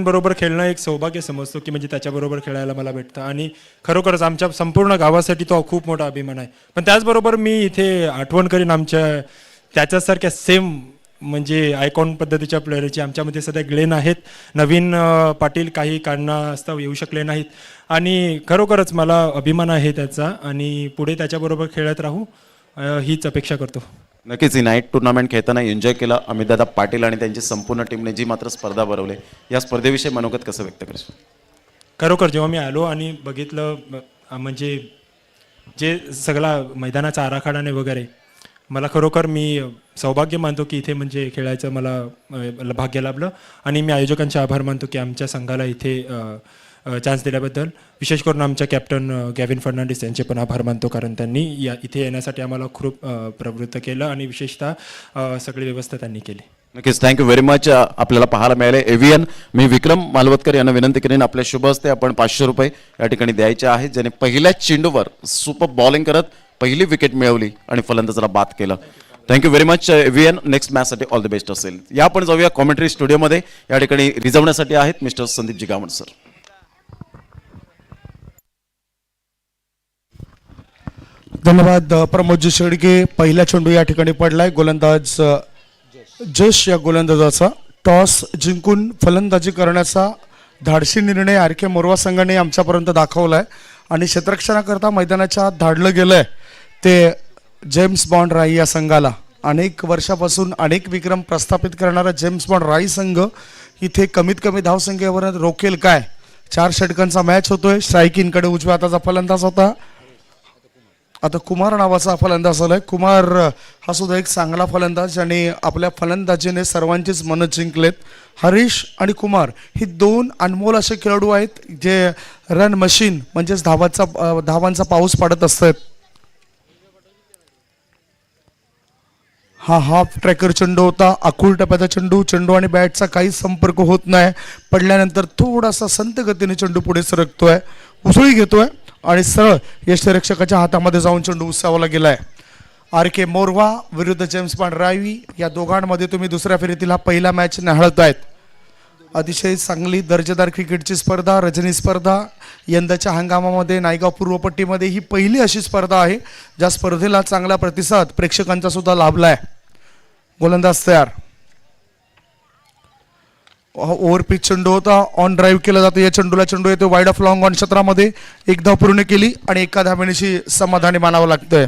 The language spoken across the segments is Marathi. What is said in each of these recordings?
बरोबर खेळणं एक सौभाग्य समजतो की म्हणजे त्याच्याबरोबर खेळायला मला भेटतं आणि खरोखरच आमच्या संपूर्ण गावासाठी तो खूप मोठा अभिमान आहे. पण त्याचबरोबर मी इथे आठवण करीन आमच्या त्याच्यासारख्या सेम म्हणजे आयकॉन पद्धतीच्या प्लेयरची. आमच्यामध्ये सध्या ग्लेन आहेत, नवीन पाटील काही कारणास्तव येऊ शकले नाहीत आणि खरोखरच मला अभिमान आहे त्याचा आणि पुढे त्याच्याबरोबर खेळत राहू हीच अपेक्षा करतो. नक्कीच ही नाईट टुर्नामेंट खेळताना एन्जॉय केला अमितदादा पाटील आणि त्यांची संपूर्ण टीमने जी मात्र स्पर्धा भरवली या स्पर्धेविषयी मनोगत कसं व्यक्त करशील? खरोखर जेव्हा मी आलो आणि बघितलं म्हणजे जे सगळा मैदानाचा आराखडाने वगैरे मला खरोखर मी सौभाग्य मानतो की इथे म्हणजे खेळायचं मला भाग्य लाभलं आणि मी आयोजकांचे आभार मानतो की आमच्या संघाला इथे चान्स दिल्याबद्दल. विशेष करून आमच्या कॅप्टन गॅविन फर्नांडिस यांचे पण आभार मानतो कारण त्यांनी इथे येण्यासाठी आम्हाला खूप प्रवृत्त केलं आणि विशेषतः सगळी व्यवस्था त्यांनी केली. नक्कीच थँक्यू व्हेरी मच. आपल्याला पाहायला मिळाले एव्हीएन. मी विक्रम मालवतकर यांना विनंती करेन आपल्या शुभ हस्ते आपण 500 रुपये या ठिकाणी द्यायचे आहेत ज्याने पहिल्याच चेंडूवर सुपर बॉलिंग करत पहिली विकेट मिळवली आणि फलंदाजाला बाद केलं. Thank you very much AVN. Next मॅचसाठी ऑल द बेस्ट असेल. या आपण जाऊया कॉमेंट्री स्टुडिओमध्ये. या ठिकाणी रिझवण्यासाठी आहेत मिस्टर संदीप जिगावण सर. धन्यवाद प्रमोदजी शेडगे. पहिला चेंडू या ठिकाणी पडलाय. गोलंदाज जश या गोलंदाजाचा टॉस जिंकून फलंदाजी करण्याचा धाडसी निर्णय आर के मोरवा संघाने आमच्यापर्यंत दाखवलाय आणि क्षेत्ररक्षणाकरता मैदानाच्या धाडलं गेलंय ते जेम्स बॉन्ड राई या संघाला. अनेक वर्षापासून अनेक विक्रम प्रस्थापित करणारा जेम्स बॉन्ड राई संघ इथे कमीत कमी धावसंख्येवर रोखेल काय. 4 षटकांचा मॅच होतोय. स्ट्रायकिंगकडे उजव्या हाताचा फलंदाज होता, आता कुमार नावाचा फलंदाज आलाय. कुमार हा सुद्धा एक चांगला फलंदाज आणि आपल्या फलंदाजीने सर्वांचीच मनं जिंकलेत. हरीश आणि कुमार ही 2 अनमोल असे खेळाडू आहेत जे रन मशीन म्हणजेच धावांचा पाऊस पाडत असतात. हा हाफ ट्रॅकर चेंडू होता. आखूड टप्प्याचा चेंडू आणि बॅटचा काहीच संपर्क होत नाही. पडल्यानंतर थोडासा संत गतीने चेंडू पुढे सरकतोय, उसळी घेतोय आणि सरळ यष्टिरक्षकाच्या हातामध्ये जाऊन चेंडू उसावला गेलाय. आर के मोरवा विरुद्ध जेम्स बॉन्ड राई या दोघांमध्ये तुम्ही दुसऱ्या फेरीतील हा पहिला मॅच निहाळतायत. अतिशय चांगली दर्जेदार क्रिकेटची स्पर्धा, रजनी स्पर्धा. यंदाच्या हंगामामध्ये नायगाव पूर्वपट्टीमध्ये ही पहिली अशी स्पर्धा आहे ज्या स्पर्धेला चांगला प्रतिसाद प्रेक्षकांचा सुद्धा लाभलाय. गोलंदाज तयार. ओव्हर पिच चेंडू होता. ऑन ड्राईव्ह केला जातो. या चेंडूला चेंडू येतो वाईड ऑफ लॉंग ऑन क्षेत्रामध्ये. एक धाव पूर्ण केली आणि एका धावेची समाधानी मानावं लागतंय.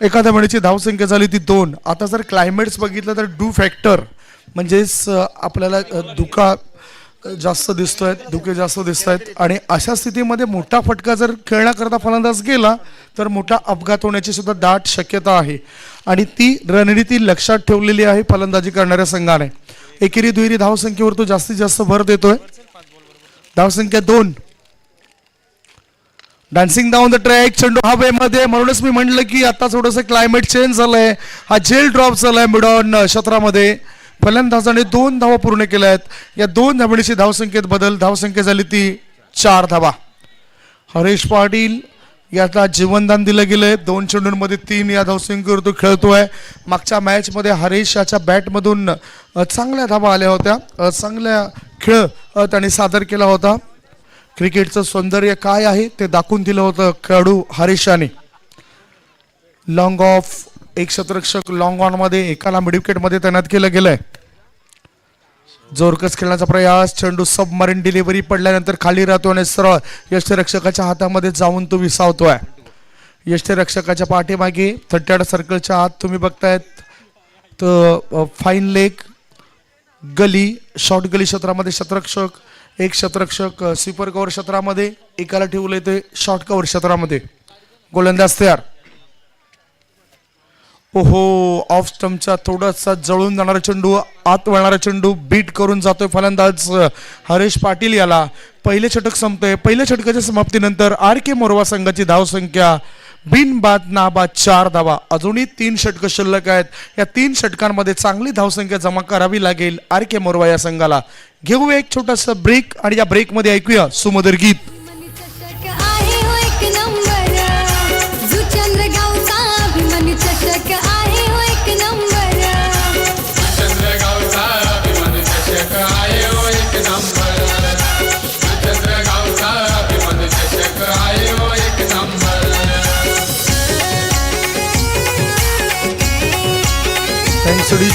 एका धावेची धावसंख्या झाली ती 2. आता जर क्लायमेट्स बघितलं तर डू फॅक्टर म्हणजेच आपल्याला धुके जास्त दिसत आहेत आणि अशा स्थितीमध्ये मोठा फटका जर खेळण्याकरता फलंदाज गेला तर मोठा अपघात होण्याची सुद्धा दाट शक्यता आहे आणि ती रणनीती लक्षात ठेवलेली आहे फलंदाजी करणाऱ्या संघाने. एकेरी दुहेरी धावसंख्येवर तो जास्तीत जास्त भर देतोय. धावसंख्या 2. Dancing down the track. चेंडू हवेमध्ये. म्हणूनच मी म्हटलं की आता थोडंसं क्लायमेट चेंज झालंय. हा जेल ड्रॉप झालाय मिड ऑन क्षेत्रामध्ये. फलंदाजाने 2 धावा पूर्ण केल्या आहेत. या 2 धावणीची धावसंख्येत बदल. धावसंख्या झाली ती 4 धावा. हरीश पाटील याला जीवनदान दिलं गेलंय. 2 चेंडूंमध्ये 3 या धावसंख्येवर तो खेळतोय. मागच्या मॅचमध्ये हरीश याच्या बॅटमधून चांगल्या धावा आल्या होत्या. चांगल्या खेळ त्यांनी सादर केला होता. क्रिकेटचं सौंदर्य काय आहे ते दाखवून दिलं होतं खेळाडू हरीश याने. Long of. एक क्षेत्ररक्षक लॉंग ऑन मध्ये एकाला मिड विकेट मध्ये तैनात केलं गेलंय. जोरकस खेळण्याचा प्रयास. चेंडू सबमरीन डिलिव्हरी पडल्यानंतर खाली राहतो आणि सरळ यष्टिरक्षकाच्या हातामध्ये जाऊन तो विसावतोय. यष्टिरक्षकाच्या पाठीमागे 38 सर्कलच्या आत तुम्ही बघतायत तर फाईन लेग गली शॉर्ट गली क्षेत्रामध्ये क्षेत्ररक्षक. एक क्षेत्ररक्षक स्वीपर कव्हर क्षेत्रामध्ये, एकाला ठेवलंय ते शॉर्ट कव्हर क्षेत्रामध्ये. गोलंदाज तयार. ओहो, ऑफ स्टंपचा थोडासा जळून जाणारा चेंडू, आत वळणारा चेंडू बीट करून जातोय फलंदाज हरीश पाटील याला. पहिले षटक संपतोय. पहिल्या षटकाच्या समाप्तीनंतर आर के मोरवा संघाची धावसंख्या बिनबाद नाबाद 4 धावा. अजूनही 3 षटकं शिल्लक आहेत. या 3 षटकांमध्ये चांगली धावसंख्या जमा करावी लागेल आर के मोरवा या संघाला. घेऊ एक छोटासा ब्रेक आणि या ब्रेकमध्ये ऐकूया सुमधुर गीत. चंद्रगावचा अभिमान चषक आहे हो एक नंबर.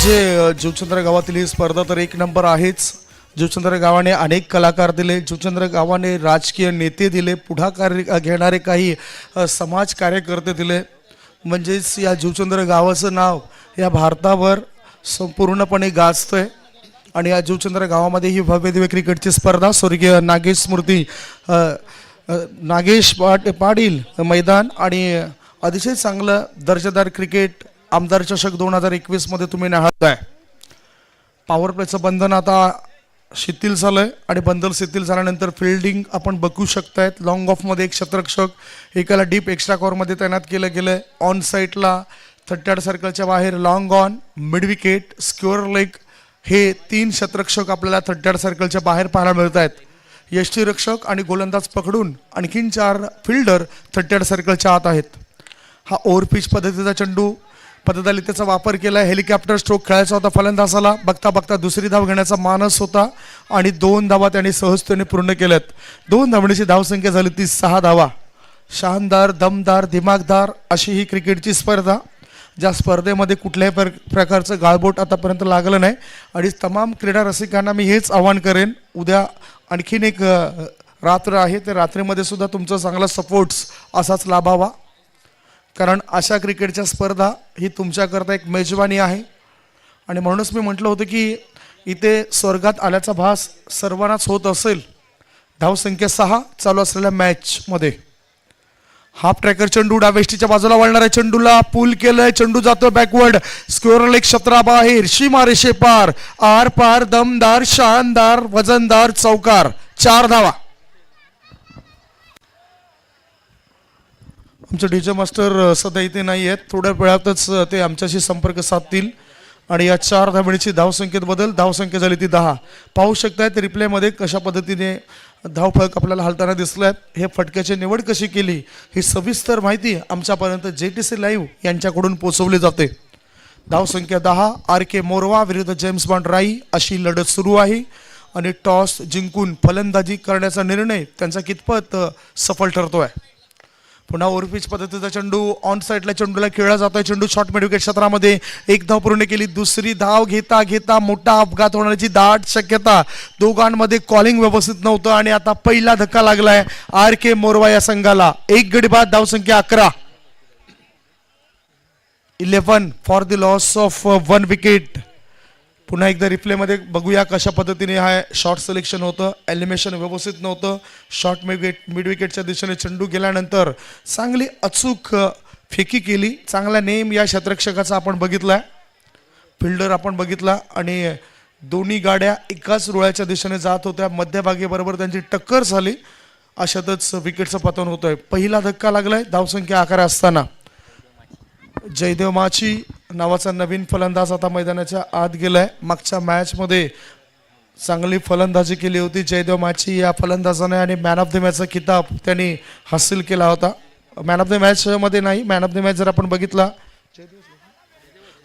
म्हणजे जीवचंद्र गावातील ही स्पर्धा तर एक नंबर आहेच. जीवचंद्र गावाने अनेक कलाकार दिले, जीवचंद्र गावाने राजकीय नेते दिले, पुढाकार घेणारे काही समाज कार्यकर्ते दिले. म्हणजेच या जीवचंद्र गावाचं नाव या भारतावर संपूर्णपणे गाजतंय. आणि या जीवचंद्र गावामध्ये ही भव्य दिव्य क्रिकेटची स्पर्धा स्वर्गीय नागेश स्मृती नागेश पाटील मैदान आणि अतिशय चांगलं दर्जेदार क्रिकेट आमदार चषक 2021 मध्ये तुम्ही निहाळताय. पॉवर प्लेचं बंधन आता शिथिल झालंय आणि बंधन शिथिल झाल्यानंतर फिल्डिंग आपण बघू शकतायत. लॉंग ऑफमध्ये एक क्षेत्ररक्षक एकाला डीप एक्स्ट्रा कॉरमध्ये तैनात केलं गेलंय. ऑन साईडला 38 सर्कलच्या बाहेर long on, mid wicket, secure leg हे 3 क्षेत्ररक्षक आपल्याला 38 सर्कलच्या बाहेर पाहायला मिळत आहेत. यष्टीरक्षक आणि गोलंदाज पकडून आणखीन 4 फिल्डर 38 सर्कलच्या आत आहेत. हा ओव्हरपिच पद्धतीचा चेंडू पद्धतीचा वापर केला. हेलिकॉप्टर स्ट्रोक खेळायचा होता फलंदाजाला. बघता बघता दुसरी धाव घेण्याचा मानस होता आणि 2 धावा त्याने सहजतेने पूर्ण केल्यात. 2 धावण्याची धावसंख्या झाली ती 6 धावा. शानदार, दमदार, दिमागदार अशी ही क्रिकेटची स्पर्धा, ज्या स्पर्धेमध्ये कुठल्याही प्रकारचं गाळबोट आतापर्यंत लागलं नाही. आणि तमाम क्रीडा रसिकांना मी हेच आवाहन करेन, उद्या आणखीन एक रात्र आहे, त्या रात्रीमध्ये सुद्धा तुमचा चांगला सपोर्ट्स असाच लाभावा. कारण अशा क्रिकेटच्या स्पर्धा ही तुमच्याकरता एक मेजवानी आहे. आणि म्हणूनच मी म्हटलं होतं की इथे स्वर्गात आल्याचा भास सर्वांनाच होत असेल. धावसंख्या 6 चालू असलेल्या मॅचमध्ये हाफ ट्रॅकर चेंडू डावेष्टीच्या बाजूला वळणाऱ्या चेंडूला पूल केलंय. चेंडू जातो बॅकवर्ड, स्क्वेअर लेग क्षेत्राबाहेर, सीमारेषे पार, आर पार, दमदार, शानदार, वजनदार चौकार. 4 धावा. आमचे डीजे मास्टर सध्या इथे नाही आहेत, थोड्या वेळातच ते आमच्याशी संपर्क साधतील. आणि या 4 धावण्याची धावसंख्येत बदल, धावसंख्या झाली ती 10. पाहू शकतायत रिप्लेमध्ये कशा पद्धतीने धावफलक आपल्याला हलताना दिसलाय. हे फटक्याची निवड कशी केली ही सविस्तर माहिती आमच्यापर्यंत JTC लाईव्ह यांच्याकडून पोहोचवली जाते. धावसंख्या 10. RK मोरवा विरुद्ध जेम्स बॉन्ड राई अशी लढत सुरू आहे. आणि टॉस जिंकून फलंदाजी करण्याचा निर्णय त्यांचा कितपत सफल ठरतोय. पुन्हा ओव्हरपिच पद्धतीचा चेंडू ऑन साईडला चेंडूला खेळला जातोय. चेंडू शॉर्ट मिड विकेट क्षेत्रामध्ये 1 धाव पूर्ण केली. दुसरी धाव घेता घेता मोठा अपघात होण्याची दाट शक्यता. दोघांमध्ये कॉलिंग व्यवस्थित नव्हतं आणि आता पहिला धक्का लागलाय RK मोरवा या संघाला. 1 गडी बाद, धावसंख्या 11. 11 for the loss of 1 wicket. पुन्हा एकदा रिप्लेमध्ये बघूया कशा पद्धतीने हा शॉर्ट सिलेक्शन होतं. एलिमिनेशन व्यवस्थित नव्हतं. शॉर्ट मिड विकेटच्या दिशेने चेंडू गेल्यानंतर चांगली अचूक फेकी केली. चांगला नेम या क्षेत्ररक्षकाचा आपण बघितला, फिल्डर आपण बघितला. आणि दोन्ही गाड्या एकाच रुळाच्या दिशेने जात होत्या. मध्यभागी बरोबर त्यांची टक्कर झाली. अशातच विकेटचं पतन होतंय. पहिला धक्का लागलाय धावसंख्या 11 असताना. जयदेव माची नावाचा नवीन फलंदाज आता मैदानाच्या आत गेलाय. मागच्या मॅचमध्ये चांगली फलंदाजी केली होती जयदेव माची या फलंदाजाने आणि मॅन ऑफ द मॅचचा किताब त्यांनी हासिल केला होता. मॅन ऑफ द मॅच मध्ये नाही, मॅन ऑफ द मॅच जर आपण बघितला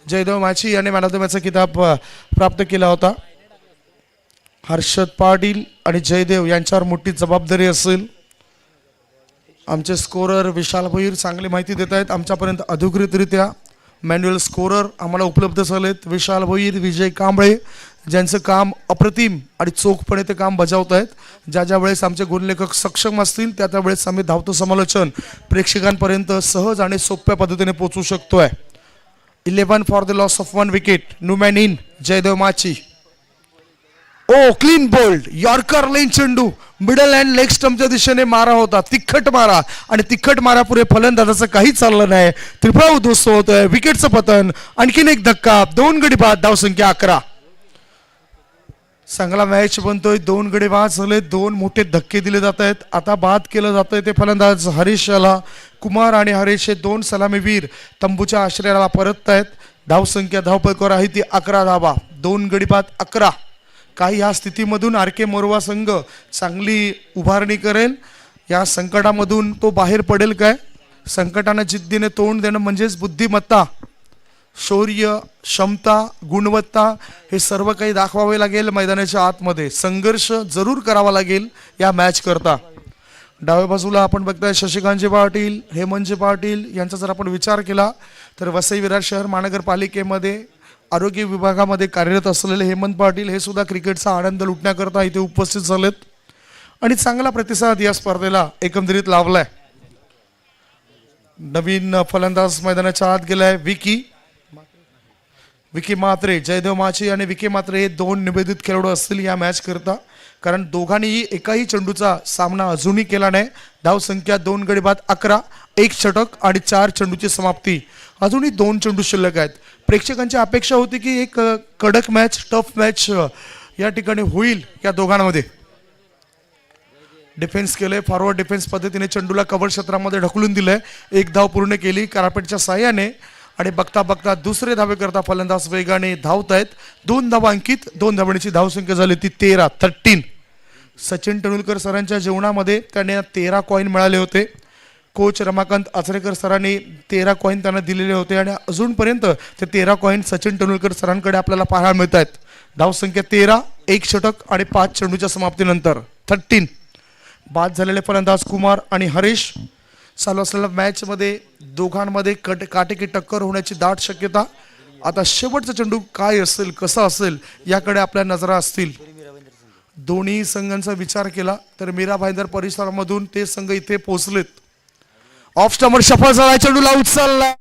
जयदेव माची याने मॅन ऑफ द मॅचचा किताब प्राप्त केला होता. हर्षद पाटील आणि जयदेव यांच्यावर मोठी जबाबदारी असेल. आमचे स्कोरर विशाल भोईर चांगली माहिती देत आहेत. आमच्यापर्यंत अधिकृतरित्या मॅन्युअल स्कोरर आम्हाला उपलब्ध झालेत. विशाल भोईर, विजय कांबळे, ज्यांचं काम अप्रतिम आणि चोखपणे ते काम बजावत आहेत. ज्या ज्या वेळेस आमचे गुणलेखक सक्षम असतील त्या त्यावेळेस आम्ही धावतं समालोचन प्रेक्षकांपर्यंत सहज आणि सोप्या पद्धतीने पोहोचू शकतोय. 11 for the loss of 1 wicket. No man in. Jaydev माची. ओ क्लीन बोल्ड यॉर्कर लेन चेंडू मिडल अँड लेग स्टंपच्या दिशेने मारा होता. तिखट मारा आणि तिखट मारा पुढे फलंदाजाचं काही चाललं नाही. त्रिपुरा उद्ध्वस्त होतोय. विकेटचं पतन. आणखीन एक धक्का. 2 गडी बाद, धावसंख्या 11. चांगला मॅच बनतोय. 2 गडी बाद झाले. 2 मोठे धक्के दिले जात आहेत. आता बाद केलं जात आहे ते फलंदाज हरीश याला. कुमार आणि हरीश हे 2 सलामीवीर तंबूच्या आश्रयाला परत आहेत. धावसंख्या धावपळीवर आहे ती 11 धावा. 2 गडी बाद 11. काही या स्थितीमधून RK मोरवा संघ चांगली उभारणी करेल. या संकटामधून तो बाहेर पडेल काय? संकटांना जिद्दीने तोंड देणं म्हणजेच बुद्धिमत्ता, शौर्य, क्षमता, गुणवत्ता हे सर्व काही दाखवावे लागेल. मैदानाच्या आतमध्ये संघर्ष जरूर करावा लागेल या मॅच करता. डाव्या बाजूला आपण बघताय शशिकांतजी पाटील, हेमंतजी पाटील यांचा जर आपण विचार केला तर वसई विरार शहर महानगरपालिकेमध्ये आरोग्य विभागामध्ये कार्यरत असलेले हेमंत पाटील हे सुद्धा क्रिकेटचा आनंद लुटण्याकरता इथे उपस्थित झालेत आणि चांगला प्रतिसाद या स्पर्धेला एकंदरीत लावलाय. नवीन फलंदाज मैदानाच्या आत गेलाय विकी मात्रे. जयदेव माची आणि विकी मात्रे हे दोन निवेदित खेळाडू असतील या मॅच करता, कारण दोघांनीही एकाही चेंडूचा सामना अजूनही केला नाही. धावसंख्या 2 गडी बाद 11, 1 षटक आणि 4 चेंडूची समाप्ती. अजूनही 2 चेंडू शिल्लक आहेत. प्रेक्षकांची अपेक्षा होती की एक कडक मॅच, टफ मॅच या ठिकाणी होईल या दोघांमध्ये. डिफेन्स केले, फॉरवर्ड डिफेन्स पद्धतीने चेंडूला कव्हर क्षेत्रामध्ये ढकलून दिलंय. 1 धाव पूर्ण केली कार्पेटच्या साह्याने आणि बघता बघता दुसरे धावे करता फलंदाज वेगाने धावत आहेत. 2 धावा अंकित, 2 धावांची धावसंख्या झाली ती 13. सचिन तेंडुलकर सरांच्या जीवनामध्ये त्यांना 13 कॉईन मिळाले होते. कोच रमाकांत आचरेकर सरांनी 13 कॉईन त्यांना दिलेले होते आणि अजूनपर्यंत ते 13 कॉईन सचिन तेंडुलकर सरांकडे आपल्याला पाहायला मिळत आहेत. धावसंख्या 13, 1 षटक आणि 5 चेंडूच्या समाप्तीनंतर 13. बाद झालेले फलंदाज कुमार आणि हरीश. चालू असलेल्या मॅचमध्ये दोघांमध्ये काटेकी टक्कर होण्याची दाट शक्यता. आता शेवटचा चेंडू काय असेल, कसा असेल याकडे आपल्या नजरा असतील. दोन्ही संघांचा विचार केला तर मीरा भाईंदर परिसरामधून ते संघ इथे पोहोचलेत. ऑफ स्टंपर सफल झाला, चेंडूला उचलला.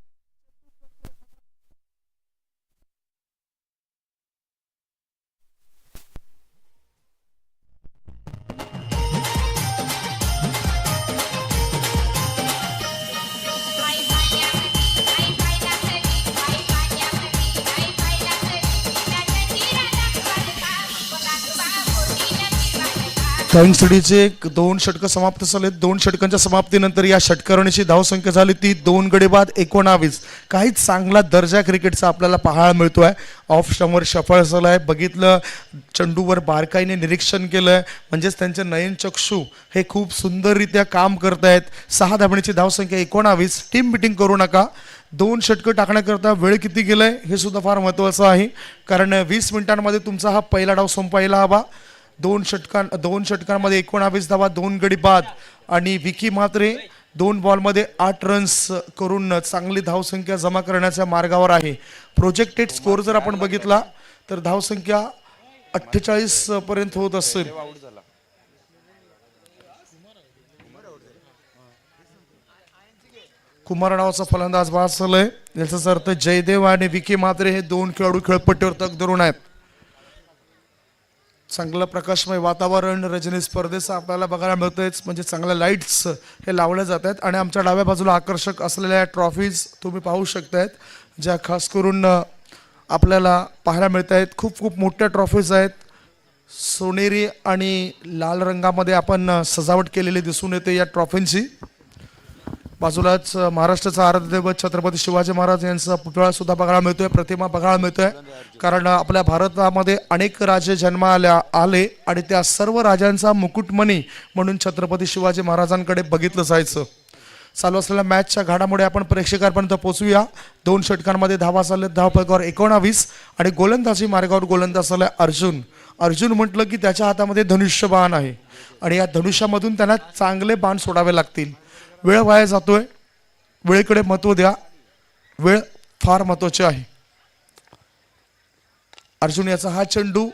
सिटीचे 2 षटकं समाप्त झालेत. 2 षटकांच्या समाप्तीनंतर या षटकारणीची धावसंख्या झाली ती 2 गडी बाद 19. काही चांगला दर्जा क्रिकेटचा आपल्याला पाहायला मिळतोय. ऑफ स्टंपर सफळ झालाय. बघितलं, चेंडूवर बारकाईने निरीक्षण केलंय, म्हणजेच त्यांचे नयनचक्षू हे खूप सुंदररित्या काम करतायत. 6 धावांची धावसंख्या 19. टीम मिटिंग करू नका. 2 षटकं टाकण्याकरता वेळ किती गेलाय हे सुद्धा फार महत्त्वाचं आहे, कारण 20 मिनिटांमध्ये तुमचा हा पहिला डाव संपायला हवा. 2 षटकांमध्ये 19 धावा, 2 गडी बाद आणि विकी मात्रे 2 बॉलमध्ये 8 रन्स करून चांगली धावसंख्या जमा करण्याच्या मार्गावर आहे. प्रोजेक्टेड स्कोर जर आपण बघितला तर धावसंख्या 48 पर्यंत होत असेल. कुमार नावाचा फलंदाज बाद झालाय. याचाच अर्थ जयदेव आणि विकी मात्रे हे 2 खेळाडू खेळपट्टीवर तग धरून आहेत. चांगलं प्रकाशमय वातावरण रजनी स्पर्धेचं आपल्याला बघायला मिळतंयच, म्हणजे चांगल्या लाईट्स हे लावल्या जात आहेत आणि आमच्या डाव्या बाजूला आकर्षक असलेल्या ट्रॉफीज तुम्ही पाहू शकतायत, ज्या खास करून आपल्याला पाहायला मिळत आहेत. खूप मोठ्या ट्रॉफीज आहेत. सोनेरी आणि लाल रंगामध्ये आपण सजावट केलेली दिसून येते या ट्रॉफींची. बाजूलाच महाराष्ट्राचा आराध्य दैवत छत्रपती शिवाजी महाराज यांचा पुतळा सुद्धा बघायला मिळतोय, प्रतिमा बघायला मिळतोय. कारण आपल्या भारतामध्ये अनेक राजे जन्माला आले आणि त्या सर्व राजांचा मुकुटमणी म्हणून छत्रपती शिवाजी महाराजांकडे बघितलं जायचं. चालू असलेल्या मॅचच्या घडामोडी आपण प्रेक्षकांपर्यंत पोहोचूया. 2 षटकांमध्ये धावा झाल्यात, धावफलकावर 19 आणि गोलंदाजी मार्गावर गोलंदाज झालाय अर्जुन म्हटलं की त्याच्या हातामध्ये धनुष्यबाण आहे आणि या धनुष्यामधून त्यांना चांगले बाण सोडावे लागतील. वेळ वाया जातोय, वेळेकडे महत्त्व द्या. वेळ फार महत्त्वाची आहे. अर्जुन याचा हा चेंडू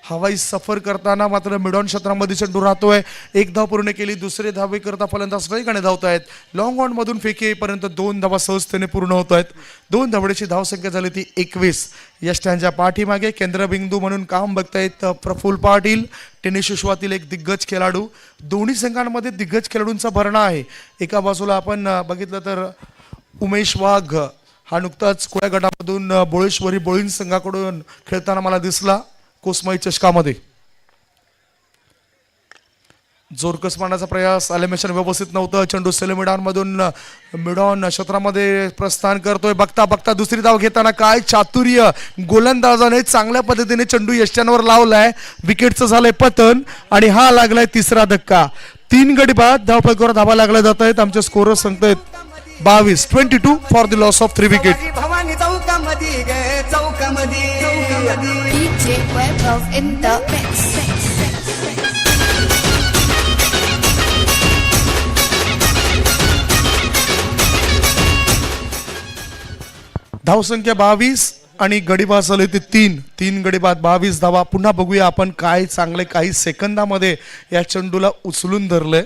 हवाई सफर करताना मात्र मिडॉन क्षेत्रामध्ये चेंडू राहतोय. 1 धाव पूर्ण केली. दुसरे धावे करता फलंदाज वेगाने धावतायत. लॉंग ऑन मधून फेकी येईपर्यंत 2 धावा सहजतेने पूर्ण होत आहेत. 2 धावड्याची धावसंख्या झाली ती 21. यष्ट्यांच्या पाठीमागे केंद्रबिंदू म्हणून काम बघतायत प्रफुल्ल पाटील, टेनिस विश्वातील एक दिग्गज खेळाडू. दोन्ही संघांमध्ये दिग्गज खेळाडूंचा भरणा आहे. एका बाजूला आपण बघितलं तर उमेश वाघ हा नुकताच कुड्या गटामधून बोळेश्वरी बोळीन संघाकडून खेळताना मला दिसला कोसमाई चषकामध्ये. जोरकस मारण्याचा प्रयास, एलिमिनेशन व्यवस्थित नव्हतं. चेंडू सेलेमिडॉन मिडॉन क्षेत्रामध्ये प्रस्थान करतोय. बघता बघता दुसरी धाव घेताना काय चातुर्य गोलंदाजाने चांगल्या पद्धतीने चेंडू यष्ट्यांवर लावलाय. विकेटचं झालंय पतन आणि हा लागलाय तिसरा धक्का. 3 गडी बाद धावफलकावर धावा लागल्या जात आहेत. आमचे स्कोर सांगतायत 22 for the loss of 3 wicket. DJ Webov in the mix. धावसंख्या 22, आणि गडी बाद झाले ते 3 गडी बाद 22 धावा. पुन्हा बघूया आपण काय चांगले काही सेकंदामध्ये या चेंडूला उचलून धरलंय.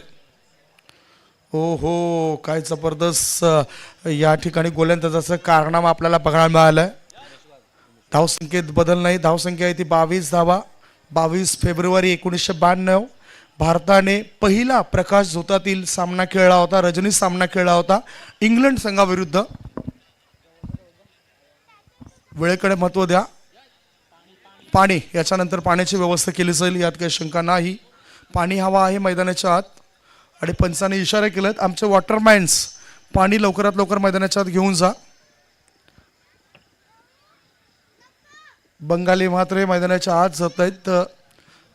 हो हो, काय जबरदस्त या ठिकाणी गोलंदाजाचं कारनामा आपल्याला बघायला मिळालंय. धावसंख्येत बदल नाही, धावसंख्या आहे ती 22 धावा. 22 फेब्रुवारी 1992 भारताने पहिला प्रकाश झोतातील सामना खेळला होता, रजनी सामना खेळला होता इंग्लंड संघाविरुद्ध. वेळेकडे महत्व द्या. पाणी, याच्यानंतर पाण्याची व्यवस्था केली जाईल, यात काही शंका नाही. पाणी हवा आहे मैदानाच्या आत आणि पंचाने इशारे केलेत आमचे वॉटरमॅन्स पाणी लवकरात लवकर मैदानाच्या आत घेऊन जा. बंगाली म्हात्रे मैदानाच्या आत जात आहेत,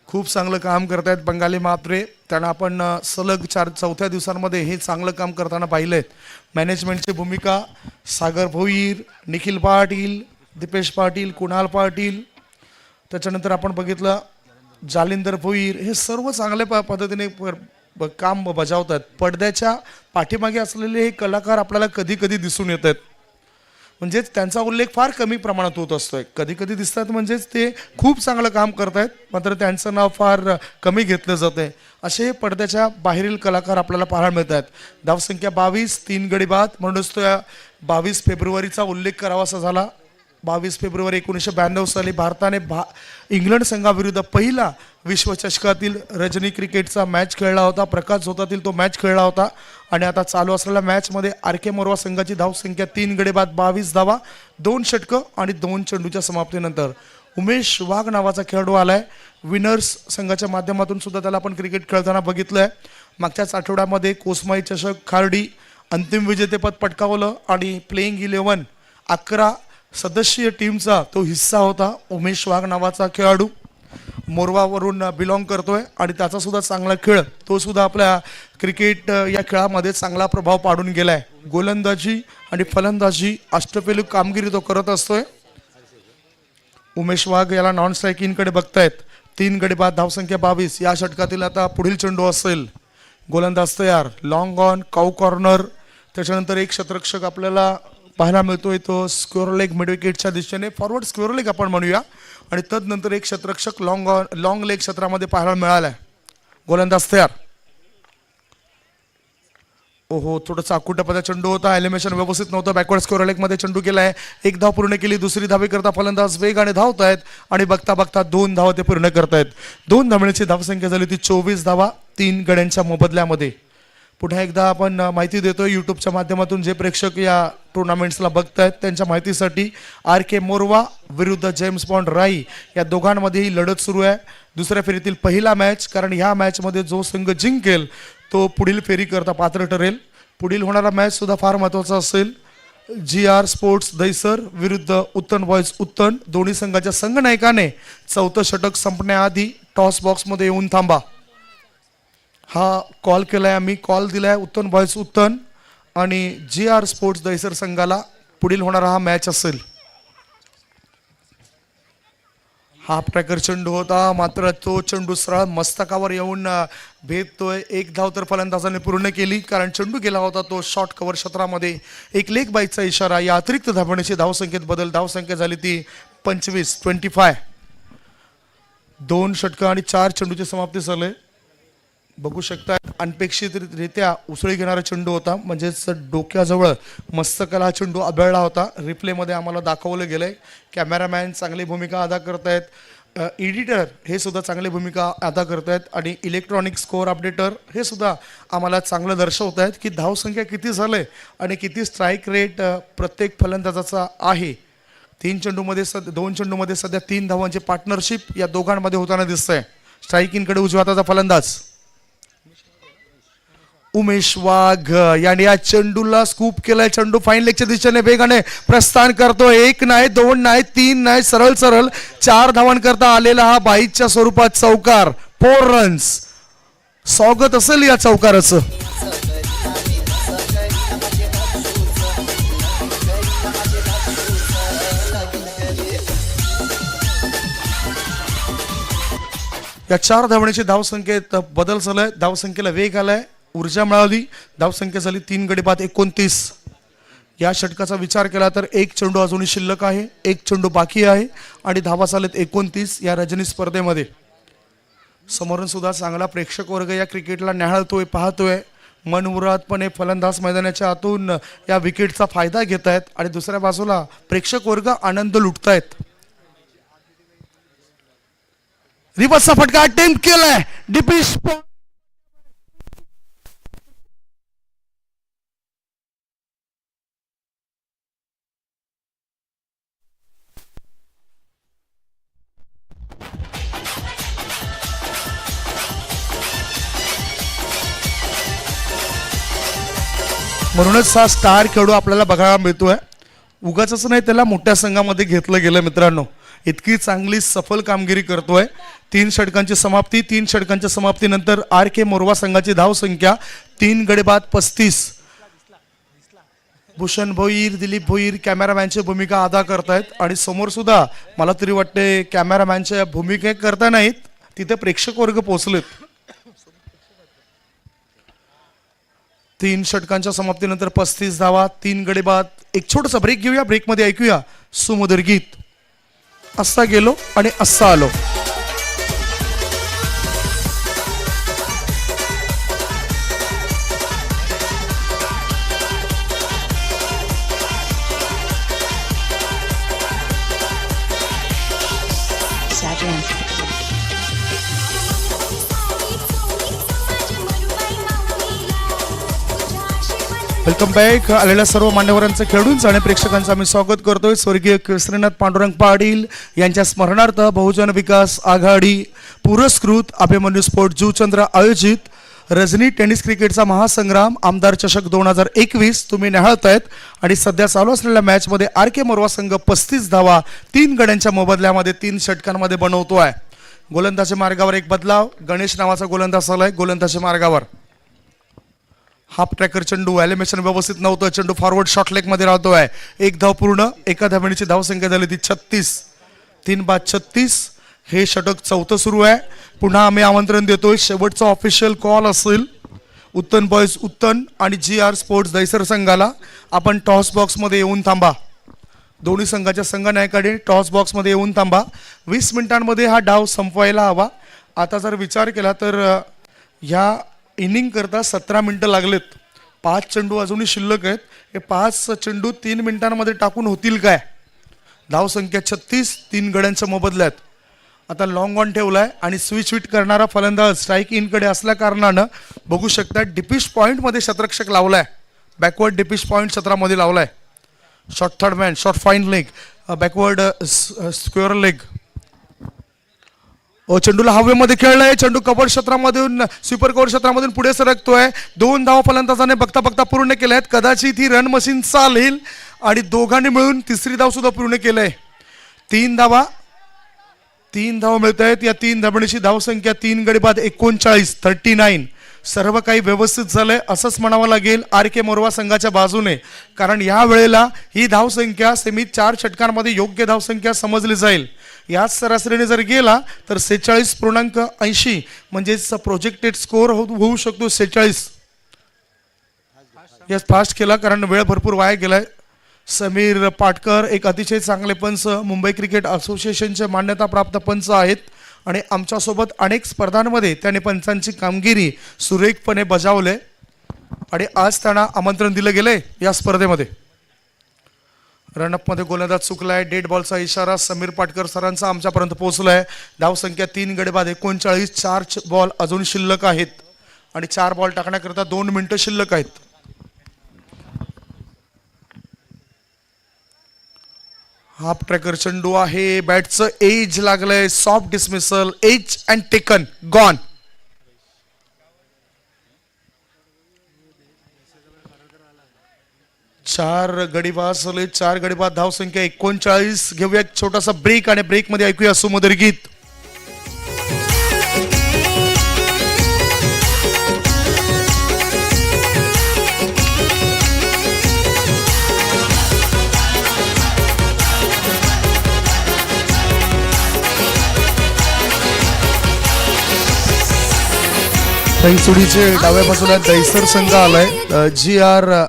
खूप चांगलं काम करत आहेत बंगाली म्हात्रे. त्यांना आपण सलग चौथ्या दिवसांमध्ये हे चांगलं काम करताना पाहिलंय. मॅनेजमेंटची भूमिका सागर भोईर, निखिल पाटील, दीपेश पाटील, कुणाल पाटील, त्याच्यानंतर आपण बघितलं जालिंदर भोईर, हे सर्व चांगल्या पद्धतीने काम बजावतात. पडद्याच्या पाठीमागे असलेले हे कलाकार आपल्याला कधी कधी दिसून येत आहेत, म्हणजेच त्यांचा उल्लेख फार कमी प्रमाणात होत असतोय. कधी कधी दिसतात म्हणजेच ते खूप चांगलं काम करतायत, मात्र त्यांचं नाव फार कमी घेतलं जातंय. असे पडद्याच्या बाहेरील कलाकार आपल्याला पाहायला मिळत आहेत. धावसंख्या 22, 3 गडी बाद, म्हणूनच तो या 22 फेब्रुवारीचा उल्लेख करावासा झाला. 22 फेब्रुवारी 1992 साली भारताने इंग्लंड संघाविरुद्ध पहिला विश्वचषकातील रजनी क्रिकेटचा मॅच खेळला होता, प्रकाश झोतातील तो मॅच खेळला होता. आणि आता चालू असलेल्या मॅचमध्ये आर.के. मोरवा संघाची धावसंख्या 3 गडी बाद 22 धावा, 2 षटकं आणि 2 चेंडूच्या समाप्तीनंतर उमेश वाघ नावाचा खेळाडू आलाय. विनर्स संघाच्या माध्यमातून सुद्धा त्याला आपण क्रिकेट खेळताना बघितलंय. मागच्याच आठवड्यामध्ये कोसमाई चषक खार्डी अंतिम विजेतेपद पटकावलं आणि प्लेइंग 11 11 सदस्यीय टीमचा तो हिस्सा होता. उमेश वाघ नावाचा खेळाडू मोरवावरून बिलॉंग करतोय आणि त्याचा सुद्धा चांगला खेळ, तो सुद्धा आपल्या क्रिकेट या खेळामध्ये चांगला प्रभाव पाडून गेलाय. गोलंदाजी आणि फलंदाजी अष्टपैलू कामगिरी तो करत असतोय. उमेश वाघ याला नॉन स्ट्रायकिंगकडे बघतायत. 3 गडी बाद, धावसंख्या 22. या षटकातील आता पुढील चेंडू असेल. गोलंदाज तयार, लॉंग ऑन, काऊ कॉर्नर, त्याच्यानंतर एक शतरक्षक आपल्याला पाहायला मिळतोय, तो स्क्वेअर लेग मिडविकेटच्या दिशेने फॉरवर्ड स्क्वेअर लेग आपण म्हणूया, आणि तदनंतर एक शतरक्षक लॉंग लेग क्षेत्रामध्ये पाहायला मिळालाय. गोलंदाज तयार. ओहो, थोडं चाकुट्यापदा चेंडू होता, एलिमिनेशन व्यवस्थित नव्हतं. बॅकवर्ड स्क्वेअर लेग मध्ये चेंडू केलाय. 1 धाव पूर्ण केली. दुसरी धावे करता फलंदाज वेगाने धावत आहेत आणि बघता बघता 2 धावा ते पूर्ण करतायत. 2 धावण्याची धावसंख्या झाली ती 24 धावा 3 गड्यांच्या मोबदल्यामध्ये. पुन्हा एकदा आपण माहिती देतोय यूट्यूबच्या माध्यमातून जे प्रेक्षक या टुर्नामेंट्सला बघतायत त्यांच्या माहितीसाठी, आर.के. मोरवा विरुद्ध जेम्स बॉन्ड राई या दोघांमध्ये ही लढत सुरू आहे. दुसऱ्या फेरीतील पहिला मॅच, कारण ह्या मॅचमध्ये जो संघ जिंकेल तो पुढील फेरी करता पात्र ठरेल. पुढील होणारा मॅच सुद्धा फार महत्त्वाचा असेल. GR स्पोर्ट्स दहिसर विरुद्ध उत्तन बॉयज उत्तन. दोन्ही संघाच्या संघनायकाने 4थं षटक संपण्याआधी टॉस बॉक्समध्ये येऊन थांबा. हा कॉल केलाय आम्ही, कॉल दिलाय उत्तन बॉयज उत्तन आणि GR स्पोर्ट्स दहिसर संघाला. पुढील होणारा हा मॅच असेल. हाफ ट्रॅकर चेंडू होता, मात्र तो चेंडू सरळ मस्तकावर येऊन भेदतोय. 1 धाव तर फलंदाजाने पूर्ण केली, कारण चेंडू गेला होता तो शॉर्ट कव्हर क्षेत्रामध्ये. एक लेग बाईकचा इशारा. या अतिरिक्त धावण्याची धावसंख्येत बदल. धावसंख्या झाली ती 25. 2 षटकं आणि 4 चेंडूची समाप्ती झाली. बघू शकता अनपेक्षितरित्या उसळी घेणारा चेंडू होता, म्हणजेच डोक्याजवळ मस्तकाला हा चेंडू आदळला होता. रिप्लेमध्ये आम्हाला दाखवलं गेलंय. कॅमेरामॅन चांगली भूमिका अदा करतायत, एडिटर हे सुद्धा चांगली भूमिका अदा करतायत आणि इलेक्ट्रॉनिक स्कोअर अपडेटर हे सुद्धा आम्हाला चांगलं दर्शवत आहेत की धावसंख्या किती झालंय आणि किती स्ट्राईक रेट प्रत्येक फलंदाजाचा आहे. 2 चेंडूमध्ये सध्या 3 धावांची पार्टनरशिप या दोघांमध्ये होताना दिसतंय. स्ट्राईकिंगकडे उजव्या हाताचा फलंदाज उमेश वाघ याने या चेंडूला स्कूप केलाय. चेंडू फाईन लेगच्या दिशेने वेगाने प्रस्थान करतो. 1 नाही, 2 नाही, 3 नाही, सरळ 4 धावांकरता आलेला हा बाईकच्या स्वरूपात चौकार. 4 रन्स. स्वागत असेल या चौकाराचं. या 4 धावण्याची धावसंख्येत बदल झालाय. धावसंख्येला वेग आलाय, ऊर्जा मिळाली. धावसंख्या झाली 3 गडी बाद 29. या षटकाचा विचार केला तर एक चेंडू अजूनही शिल्लक आहे, एक चेंडू बाकी आहे आणि धावा चालत 29 या रजनी स्पर्धेमध्ये. समोरून सुद्धा चांगला प्रेक्षक वर्ग या क्रिकेटला न्याहाळतोय, पाहतोय. मनमुरादपणे फलंदाज मैदानाच्या आतून या विकेटचा फायदा घेत आहेत आणि दुसऱ्या बाजूला प्रेक्षक वर्ग आनंद लुटतायत. रिवर्सचा फटका अटेम्प्ट केलाय डीपी स्पॉट. म्हणूनच हा स्टार खेळाडू आपल्याला बघायला मिळतोय. उगाच नाही त्याला मोठ्या संघामध्ये घेतलं गेलं मित्रांनो. इतकी चांगली सफल कामगिरी करतोय. 3 षटकांची समाप्ती. 3 षटकांच्या समाप्तीनंतर RK मोरवा संघाची धावसंख्या 3 गडी बाद 35. भूषण भोईर, दिलीप भोईर कॅमेरामॅनची भूमिका अदा करतायत आणि समोर सुद्धा मला तरी वाटते कॅमेरामॅनच्या भूमिका करता नाहीत, तिथे प्रेक्षक वर्ग पोहोचलेत. 3 षटकांच्या समाप्तीनंतर 35 धावा, 3 गडी बाद. एक छोटासा ब्रेक घेऊया. ब्रेकमध्ये ऐकूया सुमधुर गीत. असा गेलो आणि असा आलो. Welcome back. आलेल्या सर्व मान्यवरांचं, खेळाडूंचं आणि प्रेक्षकांचं आम्ही स्वागत करतोय. स्वर्गीय केसरीनाथ पांडुरंग पाटील यांच्या स्मरणार्थ बहुजन विकास आघाडी पुरस्कृत अभिमन्यू स्पोर्ट जुचंद्र आयोजित रजनी टेनिस क्रिकेटचा महासंग्राम आमदार चषक 2021 तुम्ही निहाळतायत आणि सध्या चालू असलेल्या मॅचमध्ये RK मोरवा संघ 35 धावा 3 गड्यांच्या मोबदल्यामध्ये 3 षटकांमध्ये बनवतोय. गोलंदाजी मार्गावर एक बदलाव. गणेश नावाचा गोलंदाज आलाय गोलंदाजी मार्गावर. हाफ ट्रॅकर चेंडू, एलिमिनेशन व्यवस्थित नव्हतं. चेंडू फॉरवर्ड शॉर्ट लेग मध्ये राहतोय. 1 धाव पूर्ण. एका धावणीची धावसंख्या झाली ती 36. 3 बाद 36. हे षटक 4थं सुरू आहे. पुन्हा आम्ही आमंत्रण देतोय, शेवटचा ऑफिशियल कॉल असेल उत्तन बॉयज उत्तन आणि GR स्पोर्ट्स दैसर संघाला. आपण टॉस बॉक्स मध्ये येऊन थांबा. दोन्ही संघाच्या संघनायकांनी टॉस बॉक्स मध्ये येऊन थांबा. 20 मिनिटांमध्ये हा डाव संपवायला हवा. आता जर विचार केला तर ह्या इनिंग करता 17 मिनिटं लागलेत. 5 चेंडू अजूनही शिल्लक आहेत. हे 5 चेंडू 3 मिनिटांमध्ये टाकून होतील काय? धावसंख्या 36, 3 गड्यांच्या मोबदल्यात. आता लॉंग ऑन ठेवलाय आणि स्विच विट करणारा फलंदाज स्ट्राईक इन कडे असल्या कारणानं बघू शकता डिपिश पॉइंट मध्ये शतरक्षक लावलाय. बॅकवर्ड डिपिश पॉइंट क्षेत्रामध्ये लावलाय. Short third man, short fine leg, backward square leg. चेंडूला हवेमध्ये खेळलाय. चेंडू कव्हर क्षेत्रामधून स्वीपर कव्हर क्षेत्रामधून पुढे सरकतोय. 2 धावा फलंदाजाने बघता बघता पूर्ण केल्या आहेत. कदाचित ही रन मशीन चालेल आणि दोघांनी मिळून 3री धाव सुद्धा पूर्ण केलंय. 3 धावा मिळत आहेत. या 3 धावणीची धावसंख्या 3 गडी बाद 39, 39. सर्व काही व्यवस्थित झालंय असंच म्हणावं लागेल RK मोरवा संघाच्या बाजूने, कारण या वेळेला ही धावसंख्या सेमीत 4 षटकांमध्ये योग्य धावसंख्या समजली जाईल. याच सरासरीने जर गेला तर 46.80 म्हणजेच प्रोजेक्टेड स्कोअर होऊ शकतो 46. यस, फास्ट केला कारण वेळ भरपूर वाया गेलाय. समीर पाटकर एक अतिशय चांगले पंच, मुंबई क्रिकेट असोसिएशनचे मान्यताप्राप्त पंच आहेत आणि आमच्यासोबत अनेक स्पर्धांमध्ये त्याने पंचांची कामगिरी सुरेखपणे बजावले आणि आज त्यांना आमंत्रण दिलं गेलंय या स्पर्धेमध्ये. रनअपमध्ये गोलंदाज चुकलाय. डेड बॉलचा इशारा समीर पाटकर सरांचा आमच्यापर्यंत पोहोचलाय. धावसंख्या 3 गडी बाद 39. 4 बॉल अजून शिल्लक आहेत आणि 4 बॉल टाकण्याकरता 2 मिनिटं शिल्लक आहेत. हाफ ट्रॅकर चेंडू आहे. बॅटचं एज लागलंय. Soft dismissal, edge and taken, gone. चार गडी बाद झाले. 4 गडी बाद धावसंख्या 39. घेऊया एक छोटासा ब्रेक आणि ब्रेक मध्ये ऐकूया सुमधुर गीत. दहीसोडीचे डाव्या बाजूला दैसर संघ आलाय. GR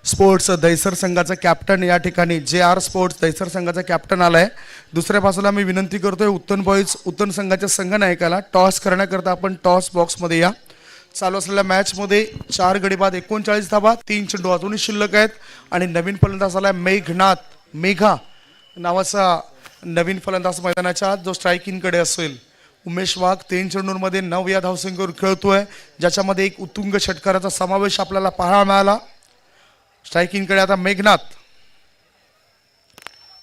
स्पोर्ट्स दहिसर संघाचा कॅप्टन या ठिकाणी JR स्पोर्ट्स दहिसर संघाचा कॅप्टन आलाय. दुसऱ्या बाजूला मी विनंती करतोय उत्तन बॉईज उत्तन संघाच्या संघनायकाला टॉस करण्याकरता आपण टॉस बॉक्समध्ये या. चालू असलेल्या मॅचमध्ये 4 गडी बाद 39 धावा 3 चेंडू अजूनही शिल्लक आहेत आणि नवीन फलंदाज आलाय मेघा नावाचा नवीन फलंदाज मैदानाच्या आत जो स्ट्रायकिंगकडे असेल. उमेश वाघ 3 चेंडूंमध्ये 9 या धावसंख्येवर खेळतोय, ज्याच्यामध्ये एक उत्तुंग षटकाराचा समावेश आपल्याला पाहायला मिळाला. स्ट्रायकिंगकडे आता मेघनाथ.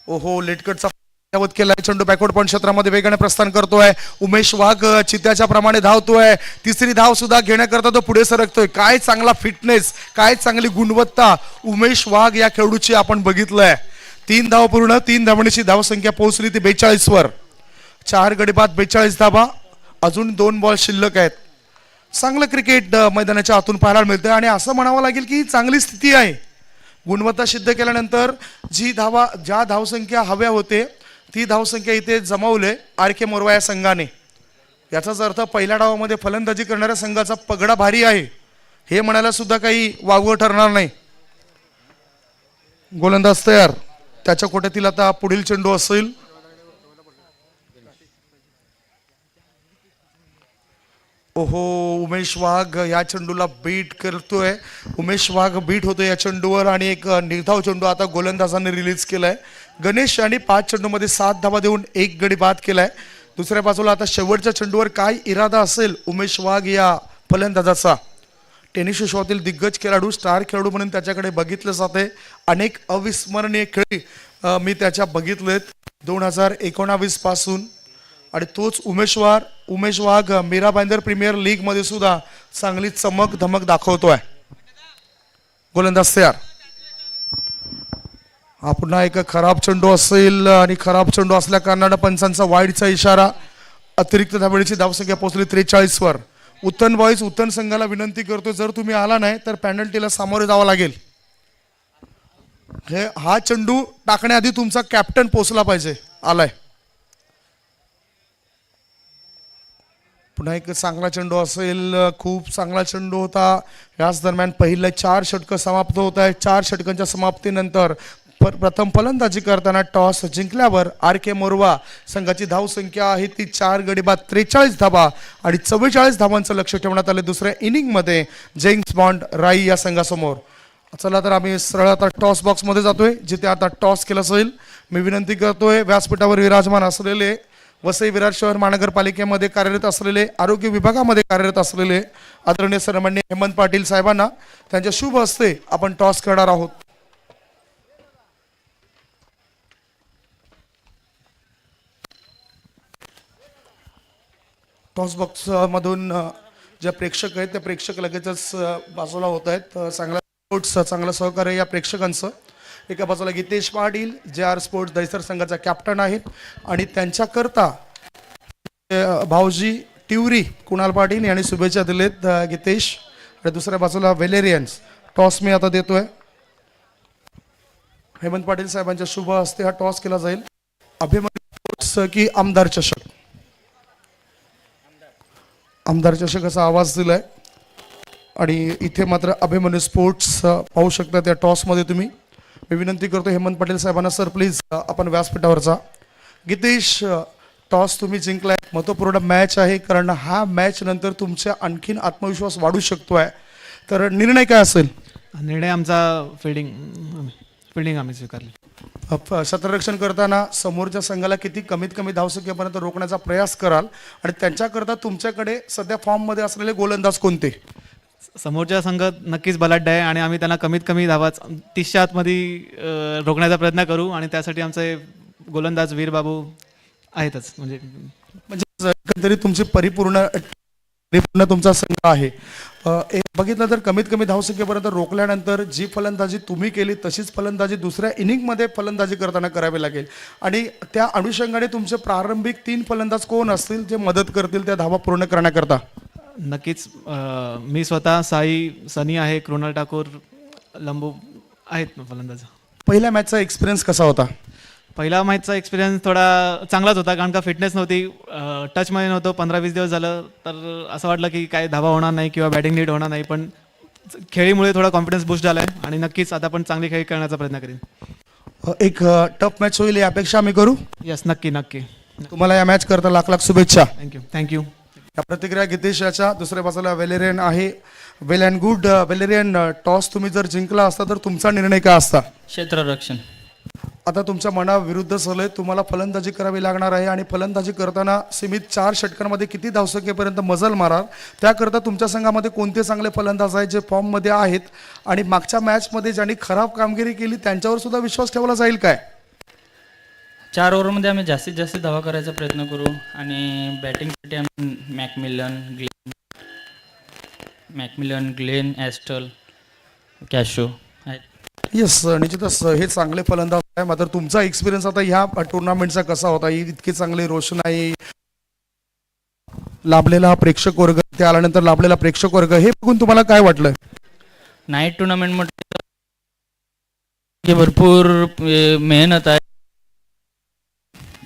ओहो, लेटकटचा वध केलाय. चेंडू बॅकवर्ड पॉइंट क्षेत्रामध्ये वेगाने प्रस्थान करतोय. उमेश वाघ चित्त्याच्या प्रमाणे धावतोय. तिसरी धाव सुद्धा घेण्याकरता तो पुढे सरकतोय. काय चांगला फिटनेस, काय चांगली गुणवत्ता उमेश वाघ या खेळाडूची आपण बघितलंय. 3 धाव पूर्ण, 3 धावण्याची धावसंख्या पोहोचली ती 42 वर. 4 गडी बाद 42 धावा, अजून 2 बॉल शिल्लक आहेत. चांगलं क्रिकेट मैदानाच्या आतून पाहायला मिळतं आणि असं म्हणावं लागेल की चांगली स्थिती आहे. गुणवत्ता सिद्ध केल्यानंतर ज्या धावसंख्या हव्या होते ती धावसंख्या इथे जमवले RK मोरवा या संघाने. याचाच अर्थ पहिल्या डावामध्ये फलंदाजी करणाऱ्या संघाचा पगडा भारी आहे हे म्हणायला सुद्धा काही वावगं ठरणार नाही. गोलंदाज तयार. त्याच्या कोट्यातील आता पुढील चेंडू असेल. ओहो, उमेश वाघ या चेंडूला बीट करतोय. उमेश वाघ बीट होतोय या चेंडूवर आणि एक निर्धाव चेंडू आता गोलंदाजाने रिलीज केलाय. गणेश यांनी 5 चेंडूमध्ये 7 धावा देऊन 1 गडी बाद केलाय. दुसऱ्या बाजूला आता शेवटच्या चेंडूवर काय इरादा असेल उमेश वाघ या फलंदाजाचा. टेनिस विश्वातील दिग्गज खेळाडू, स्टार खेळाडू म्हणून त्याच्याकडे बघितलं जाते. अनेक अविस्मरणीय खेळी मी त्याच्या बघितलेत 2019 पासून. आणि तोच उमेश वाघ मीरा भाईंदर प्रीमियर लीग मध्ये सुद्धा चांगली चमक धमक दाखवतोय. गोलंदाज तयार. हा पुन्हा एक खराब चेंडू असेल आणि खराब चेंडू असल्या कारणाने पंचांचा वाईडचा इशारा. अतिरिक्त धावेची धावसंख्या पोहोचली 43 वर. उत्तन बॉईज उत्तन संघाला विनंती करतो, जर तुम्ही आला नाही तर पेनल्टीला सामोरे जावं लागेल. हा चेंडू टाकण्याआधी तुमचा कॅप्टन पोहोचला पाहिजे. आलाय. पुन्हा एक चांगला चेंडू असेल. खूप चांगला चेंडू होता. याच दरम्यान पहिले 4 षटकं समाप्त होत आहेत. 4 षटकांच्या समाप्तीनंतर प्रथम फलंदाजी करताना टॉस जिंकल्यावर RK मोरवा संघाची धावसंख्या आहे ती 4 गडी बाद 43 धावा आणि 44 धावांचं लक्ष ठेवण्यात आले दुसऱ्या इनिंगमध्ये जेम्स बॉन्ड राई या संघासमोर. चला तर आम्ही सरळ आता टॉस बॉक्समध्ये जातोय, जिथे आता टॉस केलं जाईल. मी विनंती करतोय व्यासपीठावर विराजमान असलेले वसई विरार शहर महानगरपालिकेमध्ये कार्यरत असलेले, आरोग्य विभागामध्ये कार्यरत असलेले आदरणीय सन्माननीय हेमंत पाटील साहेबांना त्यांच्या शुभ हस्ते आपण टॉस करणार आहोत. टॉस बॉक्स मधून जे प्रेक्षक आहेत ते प्रेक्षक लगेचच बाजूला होत आहेत. चांगलं सहकार्य या प्रेक्षकांचं. एका बाजूला गीतेश पाटील JR स्पोर्ट्स दहिसर संघाचा कॅप्टन आहेत आणि त्यांच्याकरता भाऊजी टिवरी कुणाल पाटील यांनी शुभेच्छा दिलेत गीतेश. आणि दुसऱ्या बाजूला वेलेरियन्स. टॉस मी आता देतोय. हेमंत पाटील साहेबांच्या शुभ हस्ते हा टॉस केला जाईल. अभिमन्यू स्पोर्ट्स की आमदार चषक. आमदार चषकाचा आवाज दिलाय आणि इथे मात्र अभिमन्यू स्पोर्ट्स पाहू शकता त्या टॉसमध्ये तुम्ही. मी विनंती करतो हेमंत पाटील साहेबांना, सर प्लीज आपण व्यासपीठावरचा. गीतेश, टॉस तुम्ही जिंकलाय. महत्त्वपूर्ण मॅच आहे कारण हा मॅच नंतर तुमचा आणखीन आत्मविश्वास वाढू शकतोय. तर निर्णय काय असेल? निर्णय आमचा फिल्डिंग आम्ही स्वीकारली. क्षेत्ररक्षण करताना समोरच्या संघाला किती कमीत कमी धावसंख्येपर्यंत रोखण्याचा प्रयास कराल आणि त्यांच्याकरता तुमच्याकडे सध्या फॉर्ममध्ये असलेले गोलंदाज कोणते? समोरच्या संघ नक्कीच बलाढ्य आहे आणि आम्ही त्यांना कमीत कमी धावा 30च्या आतमध्ये रोखण्याचा प्रयत्न करू आणि त्यासाठी आमचे गोलंदाज वीरबाबू आहेतच. म्हणजे एकंदरीत तुमची परिपूर्ण तुमचा संघ आहे. बघितलं तर कमीत कमी धावसंख्येपर्यंत रोखल्यानंतर जी फलंदाजी तुम्ही केली तशीच फलंदाजी दुसऱ्या इनिंगमध्ये फलंदाजी करताना करावी लागेल आणि त्या अनुषंगाने तुमचे प्रारंभिक 3 फलंदाज कोण असतील जे मदत करतील त्या धावा पूर्ण करण्याकरता? नक्कीच मी स्वतः, साई, सनी आहे, कृणाल ठाकूर, लंबू आहेत फलंदाज. पहिल्या मॅचचा एक्सपिरियन्स कसा होता? पहिला मॅचचा एक्सपिरियन्स थोडा चांगलाच होता कारण का फिटनेस नव्हती, टचमध्ये नव्हतो 15-20 दिवस झालं. तर असं वाटलं की काय धावा होणार नाही किंवा बॅटिंग नीट होणार नाही, पण खेळीमुळे थोडा कॉन्फिडन्स बूस्ट झाला आहे आणि नक्कीच आता पण चांगली खेळी करण्याचा प्रयत्न करेन. एक टफ मॅच होईल ही अपेक्षा आम्ही करू. यस, नक्की नक्की. तुम्हाला या मॅच करता लाख लाख शुभेच्छा. थँक्यू. या प्रतिक्रिया गितेश याच्या दुसऱ्या बाजूला वेलेरियन आहे. वेल अँड गुड. वेलेरियन, टॉस तुम्ही जर जिंकला असता तर तुमचा निर्णय काय असता? क्षेत्ररक्षण. आता तुमच्या मनाविरुद्ध सलय तुम्हाला फलंदाजी करावी लागणार आहे आणि फलंदाजी करताना सीमित 4 षटकांमध्ये किती धावसंख्येपर्यंत मजल माराल त्याकरता तुमच्या संघामध्ये कोणते चांगले फलंदाज आहेत जे फॉर्ममध्ये आहेत आणि मागच्या मॅचमध्ये ज्यांनी खराब कामगिरी केली त्यांच्यावर सुद्धा विश्वास ठेवला जाईल काय? 4 ओव्हरमध्ये आम्ही जास्तीत जास्त धावा करायचा प्रयत्न करू आणि बॅटिंगसाठी आम्ही मॅकमिलन, ग्लेन, ॲस्टल, कॅशो आहेत. येस, निश्चितच हे चांगले फलंदाज आहे. मात्र तुमचा एक्सपिरियन्स आता ह्या टुर्नामेंटचा कसा होता? ही इतकी चांगली रोषणाई, लाभलेला प्रेक्षक वर्ग, ते आल्यानंतर लाभलेला प्रेक्षक वर्ग, हे बघून तुम्हाला काय वाटलं? नाईट टुर्नामेंटमध्ये भरपूर मेहनत आहे,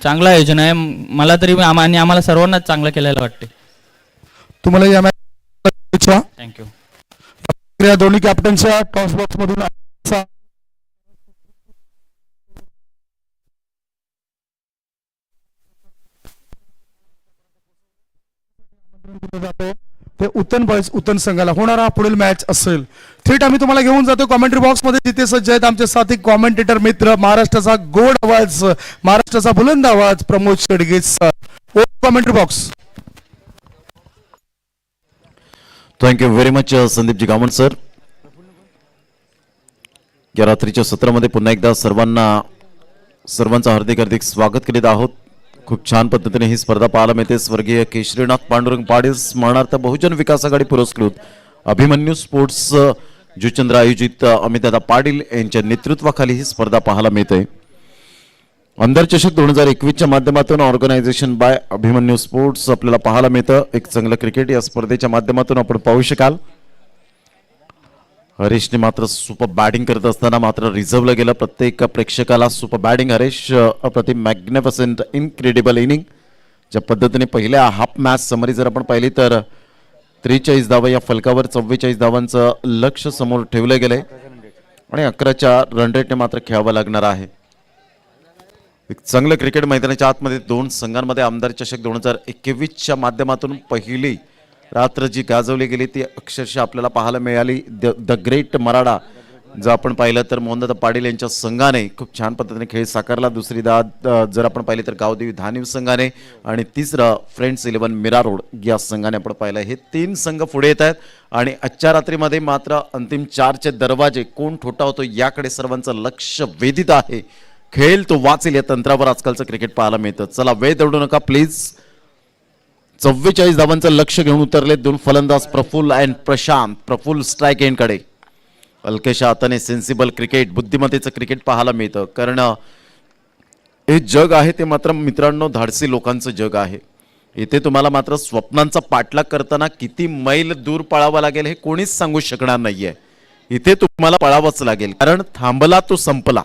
चांगलं आयोजन आहे. मला तरी आणि आम्हाला सर्वांनाच चांगलं केलेलं वाटते. तुम्हाला या मॅच थँक्यू. या दोन्ही कॅप्टनच्या टॉस बॉक्स मधून ते उत्तन बॉयज उत्तन संघाला होणारा पुढील मॅच असेल. थेट आम्ही तुम्हाला घेऊन जातो कॉमेंट्री बॉक्स मध्ये, जिथे सज्ज आहेत आमचे साथी कॉमेंटेटर मित्र, महाराष्ट्राचा गोड आवाज, महाराष्ट्राचा बुलंद आवाज Pramod Shedge sir. Commentary box. Thank you very much Sandeepji Gawand sir. या रात्रीच्या सत्रामध्ये पुन्हा एकदा सर्वांचं हार्दिक स्वागत करीत आहोत. खूप छान पद्धतीने ही स्पर्धा पाहायला मिळते. स्वर्गीय केशरीनाथ पांडुरंग पाटील स्मरणार्थ बहुजन विकास आघाडी पुरस्कृत अभिमन्यू स्पोर्ट्स जुचंद्र आयोजित अमितदादा पाटील यांच्या नेतृत्वाखाली ही स्पर्धा पाहायला मिळते. अंधार चषक 2021च्या माध्यमातून ऑर्गनायझेशन बाय अभिमन्यू स्पोर्ट्स आपल्याला पाहायला मिळतं. एक चांगलं क्रिकेट या स्पर्धेच्या माध्यमातून आपण पाहू शकाल. हरीशने मात्र सुपर बॅटिंग करत असताना मात्र रिझर्वला गेलं. प्रत्येक प्रेक्षकाला सुपर बॅटिंग हरीश, अप्रतिम मॅग्निफिसंट इनक्रेडिबल इनिंग. ज्या पद्धतीने पहिल्या हाफ मॅच समरी जर आपण पाहिली तर 43 धावा या फलकावर 44 धावांचं लक्ष समोर ठेवलं गेलंय आणि 11च्या रन रेटने मात्र खेळावं लागणार आहे. एक चांगलं क्रिकेट मैदानाच्या आतमध्ये दोन संघांमध्ये आमदार चषक 2021च्या माध्यमातून पहिली रात्र जी गाजवली गेली ती अक्षरशः आपल्याला पाहायला मिळाली. द ग्रेट मराठा जर आपण पाहिलं तर मोहनदादा पाटील यांच्या संघाने खूप छान पद्धतीने खेळ साकारला. दुसरी जर आपण पाहिली तर गावदेवी धानिव संघाने आणि तिसरं फ्रेंड्स 11 मीरा रोड या संघाने आपण पाहिलं. हे 3 संघ पुढे येत आहेत आणि आजच्या रात्रीमध्ये मात्र अंतिम 4चे दरवाजे कोण ठोठावतो याकडे सर्वांचं लक्ष वेधित आहे. खेळ तो वाचेल या तंत्रावर आजकालचं क्रिकेट पाहायला मिळतं. चला वेळ दौडू नका प्लीज. 44 धावांचं लक्ष घेऊन उतरले दोन फलंदाज प्रफुल्ल अँड प्रशांत. प्रफुल्ल स्ट्राईक एंडकडे, हलकेशा हाताने सेन्सिबल क्रिकेट, बुद्धिमत्तेचं क्रिकेट पाहायला मिळतं. कारण हे जग आहे ते मात्र मित्रांनो धाडसी लोकांचं जग आहे. इथे तुम्हाला मात्र स्वप्नांचा पाठलाग करताना किती मैल दूर पळावं लागेल हे कोणीच सांगू शकणार नाहीये. इथे तुम्हाला पळावंच लागेल, कारण थांबला तो संपला.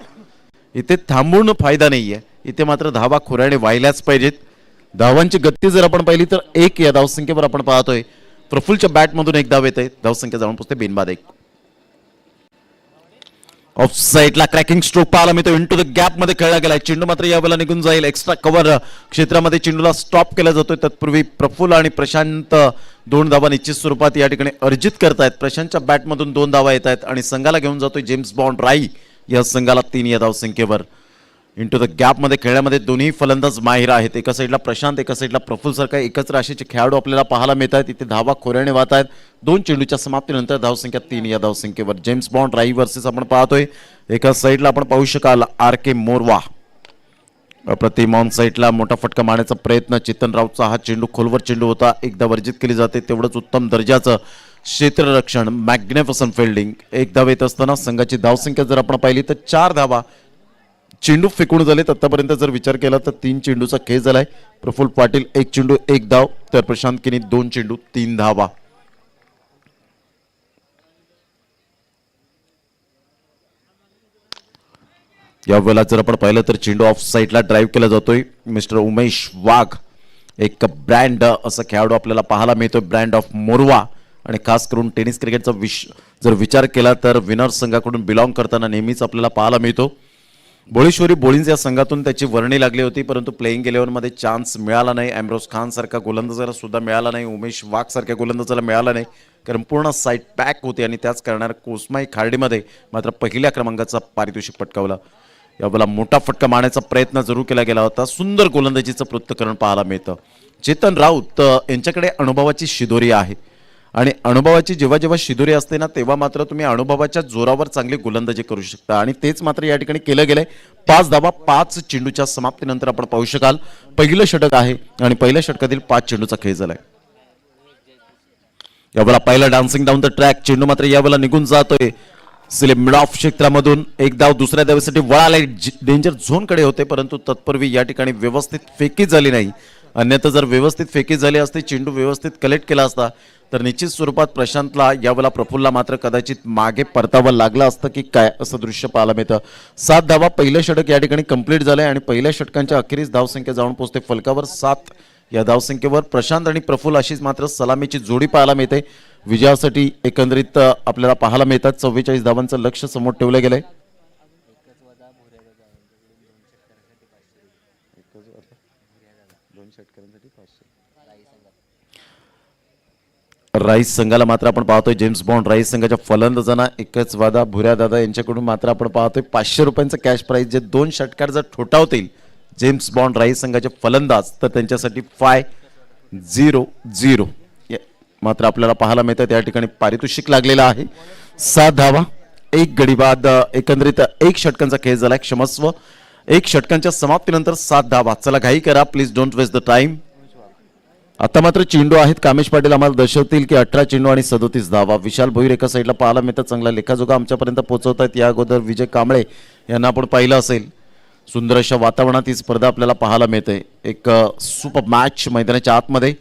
इथे थांबून फायदा नाहीये. इथे मात्र धावा खोऱ्याने व्हायलाच पाहिजेत. धावांची गती जर आपण पाहिली तर 1 या धावसंख्येवर आपण पाहतोय. प्रफुल्लच्या बॅटमधून 1 धाव येते. धावसंख्या जाऊन पोहोचते बिनबाद 1. ऑफ साईडला क्रॅकिंग स्ट्रोक पाहायला मिळतो. इंटू द गॅप मध्ये खेळला गेलाय. चेंडू मात्र यावेळेला निघून जाईल. एक्स्ट्रा कव्हर क्षेत्रामध्ये चेंडूला स्टॉप केला जातोय. तत्पूर्वी प्रफुल्ल आणि प्रशांत 2 धावा निश्चित स्वरूपात या ठिकाणी अर्जित करतायत. प्रशांतच्या बॅटमधून 2 धावा येत आहेत आणि संघाला घेऊन जातोय जेम्स बॉन्ड राई. या संघाला 3 या धावसंख्येवर. इंटू द गॅप मध्ये खेळण्यामध्ये दोन्ही फलंदाज माहिर आहेत. एका साईडला प्रशांत, एका साईडला प्रफुल्ल सारखा एकच राशीचे खेळाडू आपल्याला पाहायला मिळत आहेत. इथे धावा खोऱ्याने वाहत आहेत. 2 चेंडूच्या समाप्तीनंतर धावसंख्या 3 या धावसंख्येवर. जेम्स बॉन्ड राई वर्सेस आपण पाहतोय. एका साईडला आपण पाहू शकाल RK मोरवा. अप्रतिम ऑन साईडला मोठा फटका मारण्याचा प्रयत्न. चेतन राऊतचा हा चेंडू खोलवर चेंडू होता. एकदा वर्जित केली जाते. तेवढंच उत्तम दर्जाचं क्षेत्ररक्षण, मॅग्निफिसंट फिल्डिंग. 1 धाव येत असताना संघाची धावसंख्या जर आपण पाहिली तर 4 धावा. चेंडू फेकून झालेत आतापर्यंत जर विचार केला तर 3 चेंडूचा खेळ झालाय. प्रफुल्ल पाटील 1 चेंडू 1 धाव, तर प्रशांत किनी 2 चेंडू 3 धावा. यावेळेला जर आपण पाहिलं तर चेंडू ऑफ साईडला ड्राईव्ह केला जातोय. मिस्टर उमेश वाघ, एक ब्रँड असं खेळाडू आपल्याला पाहायला मिळतोय, ब्रँड ऑफ मोरवा. आणि खास करून टेनिस क्रिकेटचा जर विचार केला तर विनर संघाकडून बिलॉंग करताना नेहमीच आपल्याला पाहायला मिळतो. बोळेश्वरी बोळींज या संघातून त्याची वर्णी लागली होती, परंतु प्लेइंग 11मध्ये चान्स मिळाला नाही. अमरोज खान सारखा गोलंदाजाला सुद्धा मिळाला नाही, उमेश वाघ सारख्या गोलंदाजाला मिळाला नाही, कारण पूर्ण साईड पॅक होती आणि त्याच कारणाने कोसमाई खार्डीमध्ये मात्र पहिल्या क्रमांकाचा पारितोषिक पटकावला. यावेळेला मोठा फटका मारण्याचा प्रयत्न जरूर केला गेला होता. सुंदर गोलंदाजीचं पृथक्करण पाहायला मिळतं. चेतन राऊत यांच्याकडे अनुभवाची शिदोरी आहे आणि अनुभवाची जेव्हा जेव्हा शिदोरी असते ना, तेव्हा मात्र तुम्ही अनुभवाच्या जोरावर चांगली गोलंदाजी करू शकता आणि तेच मात्र या ठिकाणी केलं गेलंय. 5 धावा 5 चेंडूच्या समाप्तीनंतर आपण पाहू शकाल. पहिलं षटक आहे आणि पहिल्या षटकातील 5 चेंडूचा खेळ झालाय. यावेळेला पहिला डान्सिंग डाऊन द ट्रॅक चेंडू मात्र यावेळेला निघून जातोय स्लिप मिड ऑफ क्षेत्रामधून. एक धाव दुसऱ्या धावेसाठी वळाला, डेंजर झोन कडे होते, परंतु तत्पूर्वी या ठिकाणी व्यवस्थित फेकी झाली नाही. अन्यथा जर व्यवस्थित फेकी झाली असती, चेंडू व्यवस्थित कलेक्ट केला असता तर निश्चित स्वरूपात प्रशांतला यावेळेला प्रफुल्लला मात्र कदाचित मागे परतावं लागलं असतं की काय असं दृश्य पाहायला मिळतं. 7 धावा पहिलं षटक या ठिकाणी कंप्लीट झालंय आणि पहिल्या षटकांच्या अखेरीस धावसंख्या जाऊन पोहोचते फलकावर 7. या धावसंख्येवर प्रशांत आणि प्रफुल्ल अशीच मात्र सलामीची जोडी पाहायला मिळते. विजयासाठी एकंदरीत आपल्याला पाहायला मिळतात. 44 धावांचं लक्ष समोर ठेवलं गेलंय. राईस संघाला मात्र आपण पाहतोय जेम्स बॉन्ड राईस संघाच्या फलंदाजांना एकच वादा भुऱ्या दादा यांच्याकडून मात्र आपण पाहतोय 500 रुपयांचं कॅश प्राइज. जे 2 षटकार जर ठोठावतील जेम्स बॉन्ड राईस संघाचे फलंदाज तर त्यांच्यासाठी 5-0-0 मात्र आपल्याला पाहायला मिळतं. त्या ठिकाणी पारितोषिक लागलेलं आहे. 7 धावा 1 गडी बाद. एकंदरीत 1 षटकांचा खेळ झाला. क्षमस्व 1 षटकांच्या समाप्तीनंतर 7 धावा. चला घाई करा, please don't waste the time. आता मात्र चेंडू आहेत. कामेश पाटील आम्हाला दर्शवतील की 18 चेंडू आणि 37 धावा. विशाल भोईर एका साईडला पाहायला मिळतात. चांगला लेखाजोगा आमच्यापर्यंत पोहोचवतात. या अगोदर विजय कांबळे यांना आपण पाहिलं असेल. सुंदर अशा वातावरणात ही स्पर्धा आपल्याला पाहायला मिळते. एक सुपर मॅच मैदानाच्या आतमध्ये.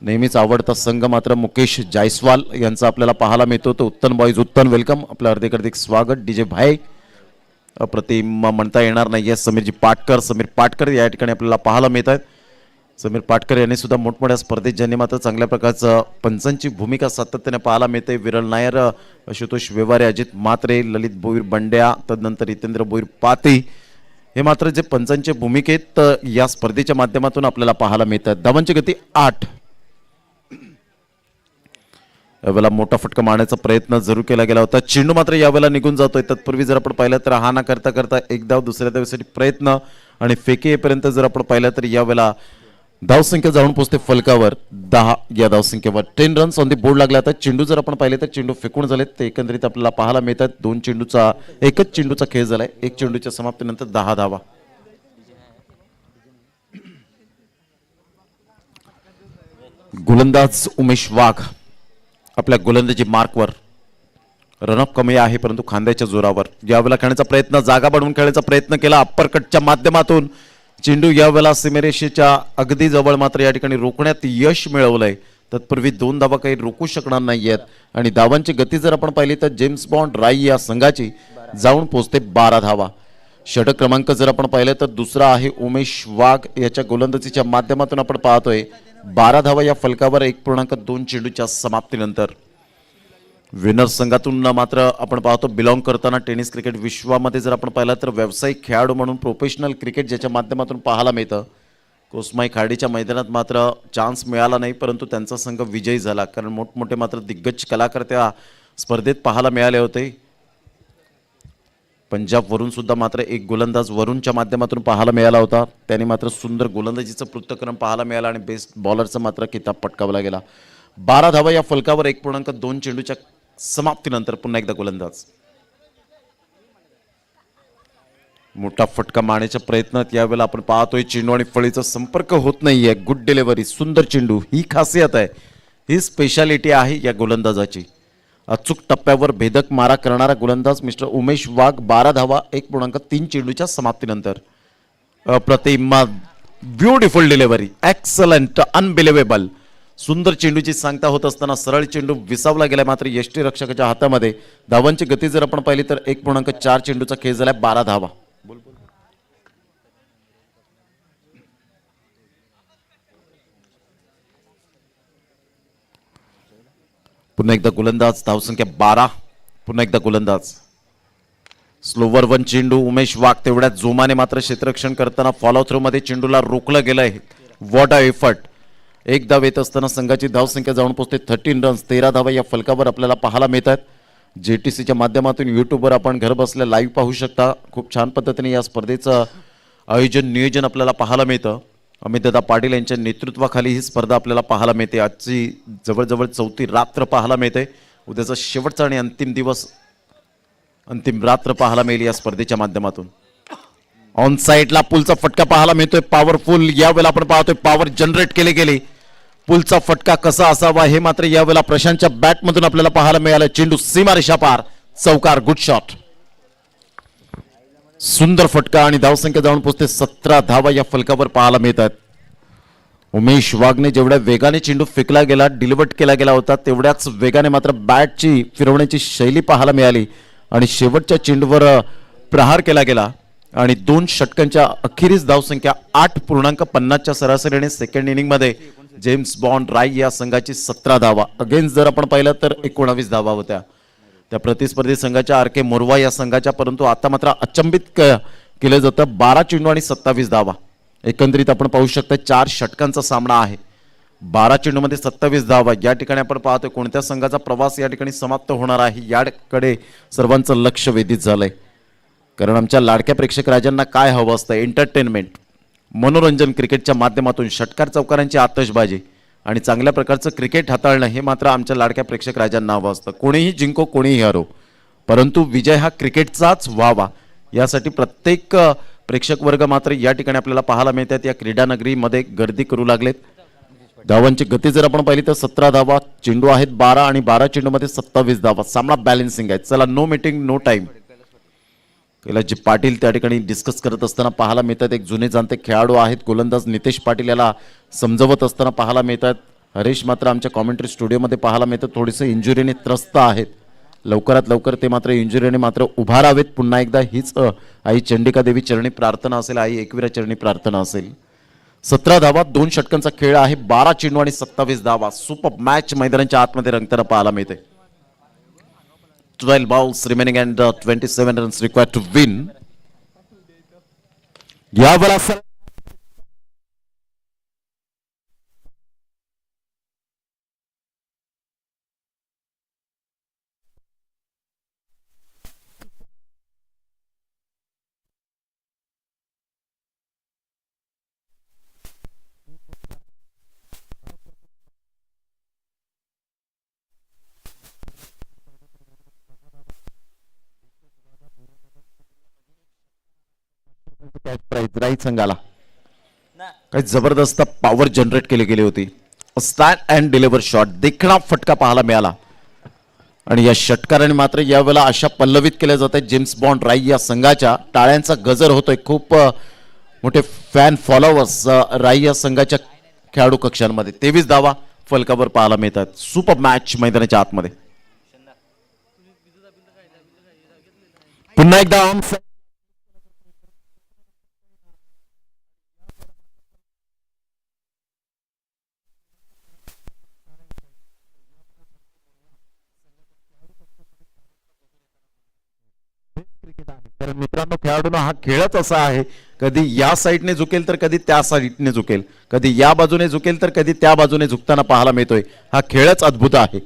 नेहमीच आवडता संघ मात्र मुकेश जायस्वाल यांचा आपल्याला पाहायला मिळतो. तो उत्तन बॉईज उत्तन वेलकम. आपलं हार्दिक स्वागत. डीजे भाई अप्रतिम म्हणता येणार नाहीये. समीर पाटकर या ठिकाणी आपल्याला पाहायला मिळत आहेत. समीर पाटकर यांनी सुद्धा मोठमोठ्या स्पर्धेत ज्यांनी मात्र चांगल्या प्रकारचं पंचांची भूमिका सातत्याने पाहायला मिळते. विरल नायर, आशुतोष व्यवहारे, अजित म्हात्रे, ललित भोईर बंड्या, तदनंतर हितेंद्र भोईर पाती हे मात्र जे पंचांच्या भूमिकेत या स्पर्धेच्या माध्यमातून आपल्याला पाहायला मिळतात. धावांची गती 8. यावेळेला मोठा फटका मारण्याचा प्रयत्न जरूर केला गेला होता. चेंडू मात्र यावेळेला निघून जातोय. तत्पूर्वी जर आपण पाहिलं तर हा ना करता करता एक धाव दुसऱ्या धावेसाठी प्रयत्न आणि फेकी येईपर्यंत जर आपण पाहिलं तर यावेळेला धावसंख्या जाऊन पोहोचते फलकावर 10. या धावसंख्येवर 10 रन्स ऑन दी बोर्ड लागले. आता चेंडू जर आपण पाहिले तर चेंडू फेकून झालेत. ते एकंदरीत आपल्याला पाहायला मिळतात. एकच चेंडूचा खेळ झालाय. 1 चेंडूच्या समाप्तीनंतर 10 धावा. गोलंदाज उमेश वाघ आपल्या गोलंदाजी मार्कवर. रनअप कमी आहे परंतु खांद्याच्या जोरावर यावेळेला खेळण्याचा प्रयत्न, जागा बनवून खेळण्याचा प्रयत्न केला. अप्पर कटच्या माध्यमातून चेंडू यावेळेला सीमेरेषेच्या अगदी जवळ मात्र या ठिकाणी रोखण्यात यश मिळवलंय. तत्पूर्वी 2 धावा काही रोखू शकणार नाहीयेत आणि धावांची गती जर आपण पाहिली तर जेम्स बॉन्ड राई या संघाची जाऊन पोहोचते 12 धावा. षटक क्रमांक जर आपण पाहिलं तर दुसरा आहे उमेश वाघ याच्या गोलंदाजीच्या माध्यमातून आपण पाहतोय 12 धावा या फलकावर 1.2 चेंडूच्या समाप्तीनंतर. विनर संघातून मात्र आपण पाहतो बिलॉंग करताना टेनिस क्रिकेट विश्वामध्ये जर आपण पाहिलं तर व्यावसायिक खेळाडू म्हणून प्रोफेशनल क्रिकेट ज्याच्या माध्यमातून पाहायला मिळतं. कोसमाई खाडीच्या मैदानात मात्र चान्स मिळाला नाही परंतु त्यांचा संघ विजयी झाला, कारण मोठमोठे मात्र दिग्गज कलाकार त्या स्पर्धेत पाहायला मिळाले होते. पंजाबवरून सुद्धा मात्र एक गोलंदाज वरूनच्या माध्यमातून पाहायला मिळाला होता. त्याने मात्र सुंदर गोलंदाजीचं पृथक्करण पाहायला मिळालं आणि बेस्ट बॉलरचा मात्र किताब पटकावला गेला. 12 धावा या फलकावर 1.2 चेंडूच्या समाप्तीनंतर पुन्हा एकदा गोलंदाज. मोठा फटका मारण्याच्या प्रयत्नात यावेळेला आपण पाहतोय चेंडू आणि फळीचा संपर्क होत नाहीये. गुड डिलिव्हरी, सुंदर चेंडू, ही खासियत आहे, ही स्पेशालिटी आहे या गोलंदाजाची. अचूक टप्प्यावर भेदक मारा करणारा गोलंदाज मिस्टर उमेश वाघ. 12 धावा 1.3 चेंडूच्या समाप्तीनंतर. अप्रतिम, ब्युटिफुल डिलिव्हरी, एक्सलंट, अनबिलिव्हेबल. सुंदर चेंडूची सांगता होत असताना सरळ चेंडू विसावला गेला मात्र यष्टीरक्षकाच्या हातामध्ये. धावांची गती जर आपण पाहिली तर 1.4 चेंडूचा खेळ झाला. 12 धावा. पुन्हा एकदा गोलंदाज, धावसंख्या 12. पुन्हा एकदा गोलंदाज. स्लोवर वन चेंडू. उमेश वाघ तेवढ्याच जोमाने मात्र क्षेत्ररक्षण करताना फॉलो थ्रो मध्ये चेंडूला रोखलं गेलंय. What a effort. एक धाव येत असताना संघाची धावसंख्या जाऊन पोहोचते 13 रन्स. 13 धावा या फलकावर आपल्याला पाहायला मिळतात. JTCच्या माध्यमातून युट्यूबवर आपण घर बसल्या लाईव्ह पाहू शकता. खूप छान पद्धतीने या स्पर्धेचं आयोजन नियोजन आपल्याला पाहायला मिळतं. अमितदादा पाटील यांच्या नेतृत्वाखाली ही स्पर्धा आपल्याला पाहायला मिळते. आजची जवळजवळ 4थी रात्र पाहायला मिळते. उद्याचा शेवटचा आणि अंतिम दिवस, अंतिम रात्र पाहायला मिळेल या स्पर्धेच्या माध्यमातून. ऑन साईडला पुलचा फटका पाहायला मिळतोय. पॉवरफुल यावेळेला आपण पाहतोय पॉवर जनरेट केले गेले. पुलचा फटका कसा असावा हे मात्र यावेळेला प्रशांतच्या बॅटमधून आपल्याला पाहायला मिळालं. चेंडू सीमारेषा पार, चौकार, गुड शॉट. सुंदर फटका आणि धावसंख्या जाऊन पोहोचते 17 धावा या फलकावर पाहायला मिळतात. उमेश वाघने जेवढ्या वेगाने चेंडू फेकला गेला, डिलिव्हर्ट केला गेला होता, तेवढ्याच वेगाने मात्र बॅटची फिरवण्याची शैली पाहायला मिळाली आणि शेवटच्या चेंडूवर प्रहार केला गेला आणि 2 षटकांच्या अखेरीस धावसंख्या 8.50च्या सरासरीने सेकंड इनिंग मध्ये जेम्स बॉन्ड राय या संघाची 17 धावा. अगेन्स्ट जर आपण पाहिलं तर 19 धावा होत्या त्या प्रतिस्पर्धी संघाच्या RK मोरवा या संघाच्या. परंतु आता मात्र अचंबित केलं जातं. 12 चेंडू आणि 27 धावा. एकंदरीत आपण पाहू शकता 4 षटकांचा सामना आहे. 12 चेंडूमध्ये 27 धावा. या ठिकाणी आपण पाहतोय कोणत्या संघाचा प्रवास या ठिकाणी समाप्त होणार आहे याकडे सर्वांचं लक्ष वेधित झालंय. कारण आमच्या लाडक्या प्रेक्षक राजांना काय हवं असतं? एंटरटेनमेंट, मनोरंजन. क्रिकेटच्या माध्यमातून षटकार चौकारांची आतषबाजी आणि चांगल्या प्रकारचं क्रिकेट हाताळणं हे मात्र आमच्या लाडक्या प्रेक्षक राजांना हवं असतं. कोणीही जिंको कोणीही हरो, परंतु विजय हा क्रिकेटचाच व्हावा यासाठी प्रत्येक प्रेक्षक वर्ग मात्र या ठिकाणी आपल्याला पाहायला मिळतात. या क्रीडा नगरीमध्ये गर्दी करू लागलेत. धावांची गती जर आपण पाहिली तर 17 धावा. चेंडू आहेत 12 आणि 12 चेंडूमध्ये 27 धावा. सामना बॅलन्सिंग आहे. चला, no meeting no time. Kailasji Patil त्या ठिकाणी डिस्कस करत असताना पाहायला मिळतात. एक जुने जाणते खेळाडू आहेत गोलंदाज नितेश पाटील याला समजवत असताना पाहायला मिळतात. हरीश मात्र आमच्या कॉमेंट्री स्टुडिओमध्ये पाहायला मिळतात थोडेसे इंजुरीने त्रस्त आहेत. लवकरात लवकर ते मात्र इंजुरीने मात्र उभा राहावेत. पुन्हा एकदा हीच आई चंडिका देवी चरणी प्रार्थना असेल, आई एकविरा चरणी प्रार्थना असेल. 17 धावा, 2 षटकांचा खेळ आहे. 12 चेंडू आणि 27 धावा. सुपर मॅच मैदानाच्या आतमध्ये रंगताना पाहायला मिळते. 12 balls remaining and 27 runs required to win. यावेळेला राईट संघाला काही जबरदस्त पॉवर जनरेट केली गेली होती. स्टँड अँड डिलिव्हर शॉट, देखणा फटका पाहायला मिळाला आणि या षटकाराने मात्र यावेळेला अशा पल्लवित केल्या जात आहेत जेम्स बॉन्ड राय या संघाच्या. टाळ्यांचा गजर होतोय. खूप मोठे फॅन फॉलोअर्स राय या संघाच्या खेळाडू कक्षांमध्ये. 23 धावा फलकावर पाहायला मिळतात. सुपर मॅच मैदानाच्या आतमध्ये. पुन्हा एकदा तर मित्रांनो, खेळाडूंना हा खेळच असा आहे, कधी या साईडने झुकेल तर कधी त्या साईडने झुकेल, कधी या बाजूने झुकेल तर कधी त्या बाजूने झुकताना पाहायला मिळतोय. हा खेळच अद्भुत आहे.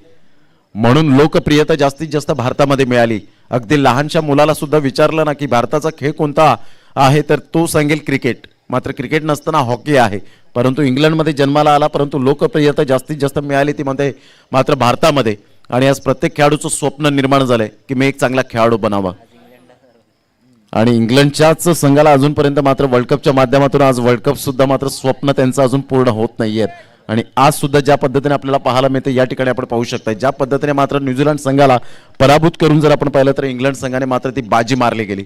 म्हणून लोकप्रियता जास्तीत जास्त भारतामध्ये मिळाली. अगदी लहानशा मुलाला सुद्धा विचारलं ना की भारताचा खेळ कोणता आहे तर तो सांगेल क्रिकेट. मात्र क्रिकेट नसताना हॉकी आहे. परंतु इंग्लंडमध्ये जन्माला आला, परंतु लोकप्रियता जास्तीत जास्त मिळाली ती मध्ये मात्र भारतामध्ये. आणि आज प्रत्येक खेळाडूचं स्वप्न निर्माण झालंय की मी एक चांगला खेळाडू बनावा. आणि इंग्लंडच्याच संघाला अजूनपर्यंत मात्र वर्ल्ड कपच्या माध्यमातून आज वर्ल्ड कप सुद्धा मात्र स्वप्न त्यांचं अजून पूर्ण होत नाहीये. आणि आज सुद्धा ज्या पद्धतीने आपल्याला पाहायला मिळते या ठिकाणी आपण पाहू शकता ज्या पद्धतीने मात्र न्यूझीलंड संघाला पराभूत करून जर आपण पाहिलं तर इंग्लंड संघाने मात्र ती बाजी मारली गेली.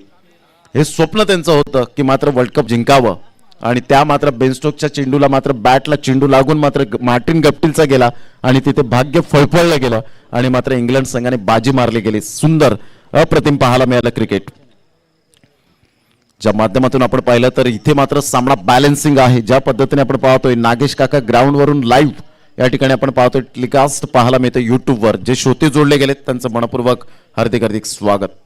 हे स्वप्न त्यांचं होतं की मात्र वर्ल्ड कप जिंकावं. आणि त्या मात्र बेनस्टोकच्या चेंडूला मात्र बॅटला चेंडू लागून मात्र मार्टिन गप्टिलचा गेला आणि तिथे भाग्य फळफळलं गेलं आणि मात्र इंग्लंड संघाने बाजी मारली गेली. सुंदर अप्रतिम पाहायला मिळालं क्रिकेट. ज्या माध्यमातून आपण पाहिलं तर इथे मात्र सामना बॅलन्सिंग आहे. ज्या पद्धतीने आपण पाहतोय नागेश काका ग्राउंड वरून लाईव्ह या ठिकाणी आपण पाहतोय टेलिकास्ट पाहायला मिळतं युट्यूबवर. जे श्रोते जोडले गेलेत त्यांचं मनपूर्वक हार्दिक हार्दिक स्वागत.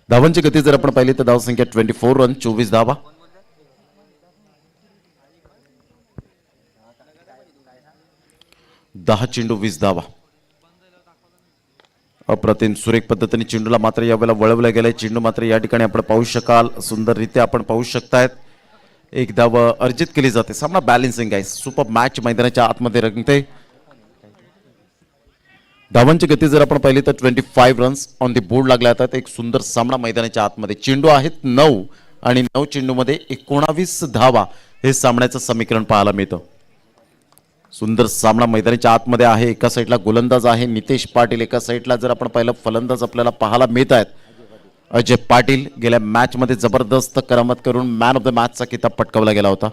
धावांची गती जर आपण पाहिली तर धावसंख्या 24 रन 24 धावा. दहा चेंडू 20 धावा. अप्रतिम सुरेख पद्धतीने चेंडूला मात्र यावेळेला वळवलं गेलंय. चेंडू मात्र या ठिकाणी आपण पाहू शकाल सुंदररित्या आपण पाहू शकतायत. एक धाव अर्जित केली जाते. सामना बॅलन्सिंग आहे. सुपर मॅच मैदानाच्या आतमध्ये रंगते. धावांची गती जर आपण पाहिली तर 25 रन्स ऑन द बोर्ड लागले जातात. एक सुंदर सामना मैदानाच्या आतमध्ये. चेंडू आहेत 9 आणि 9 चेंडूमध्ये 19 धावा हे सामन्याचं समीकरण पाहायला मिळतं. सुंदर सामना मैदानाच्या आतमध्ये आहे. एका साईडला गोलंदाज आहे नितेश पाटील. एका साईडला जर आपण पाहिलं फलंदाज आपल्याला पाहायला मिळत आहेत अजय पाटील. गेल्या मॅच मध्ये जबरदस्त करामत करून मॅन ऑफ द मॅचचा किताब पटकावला गेला होता.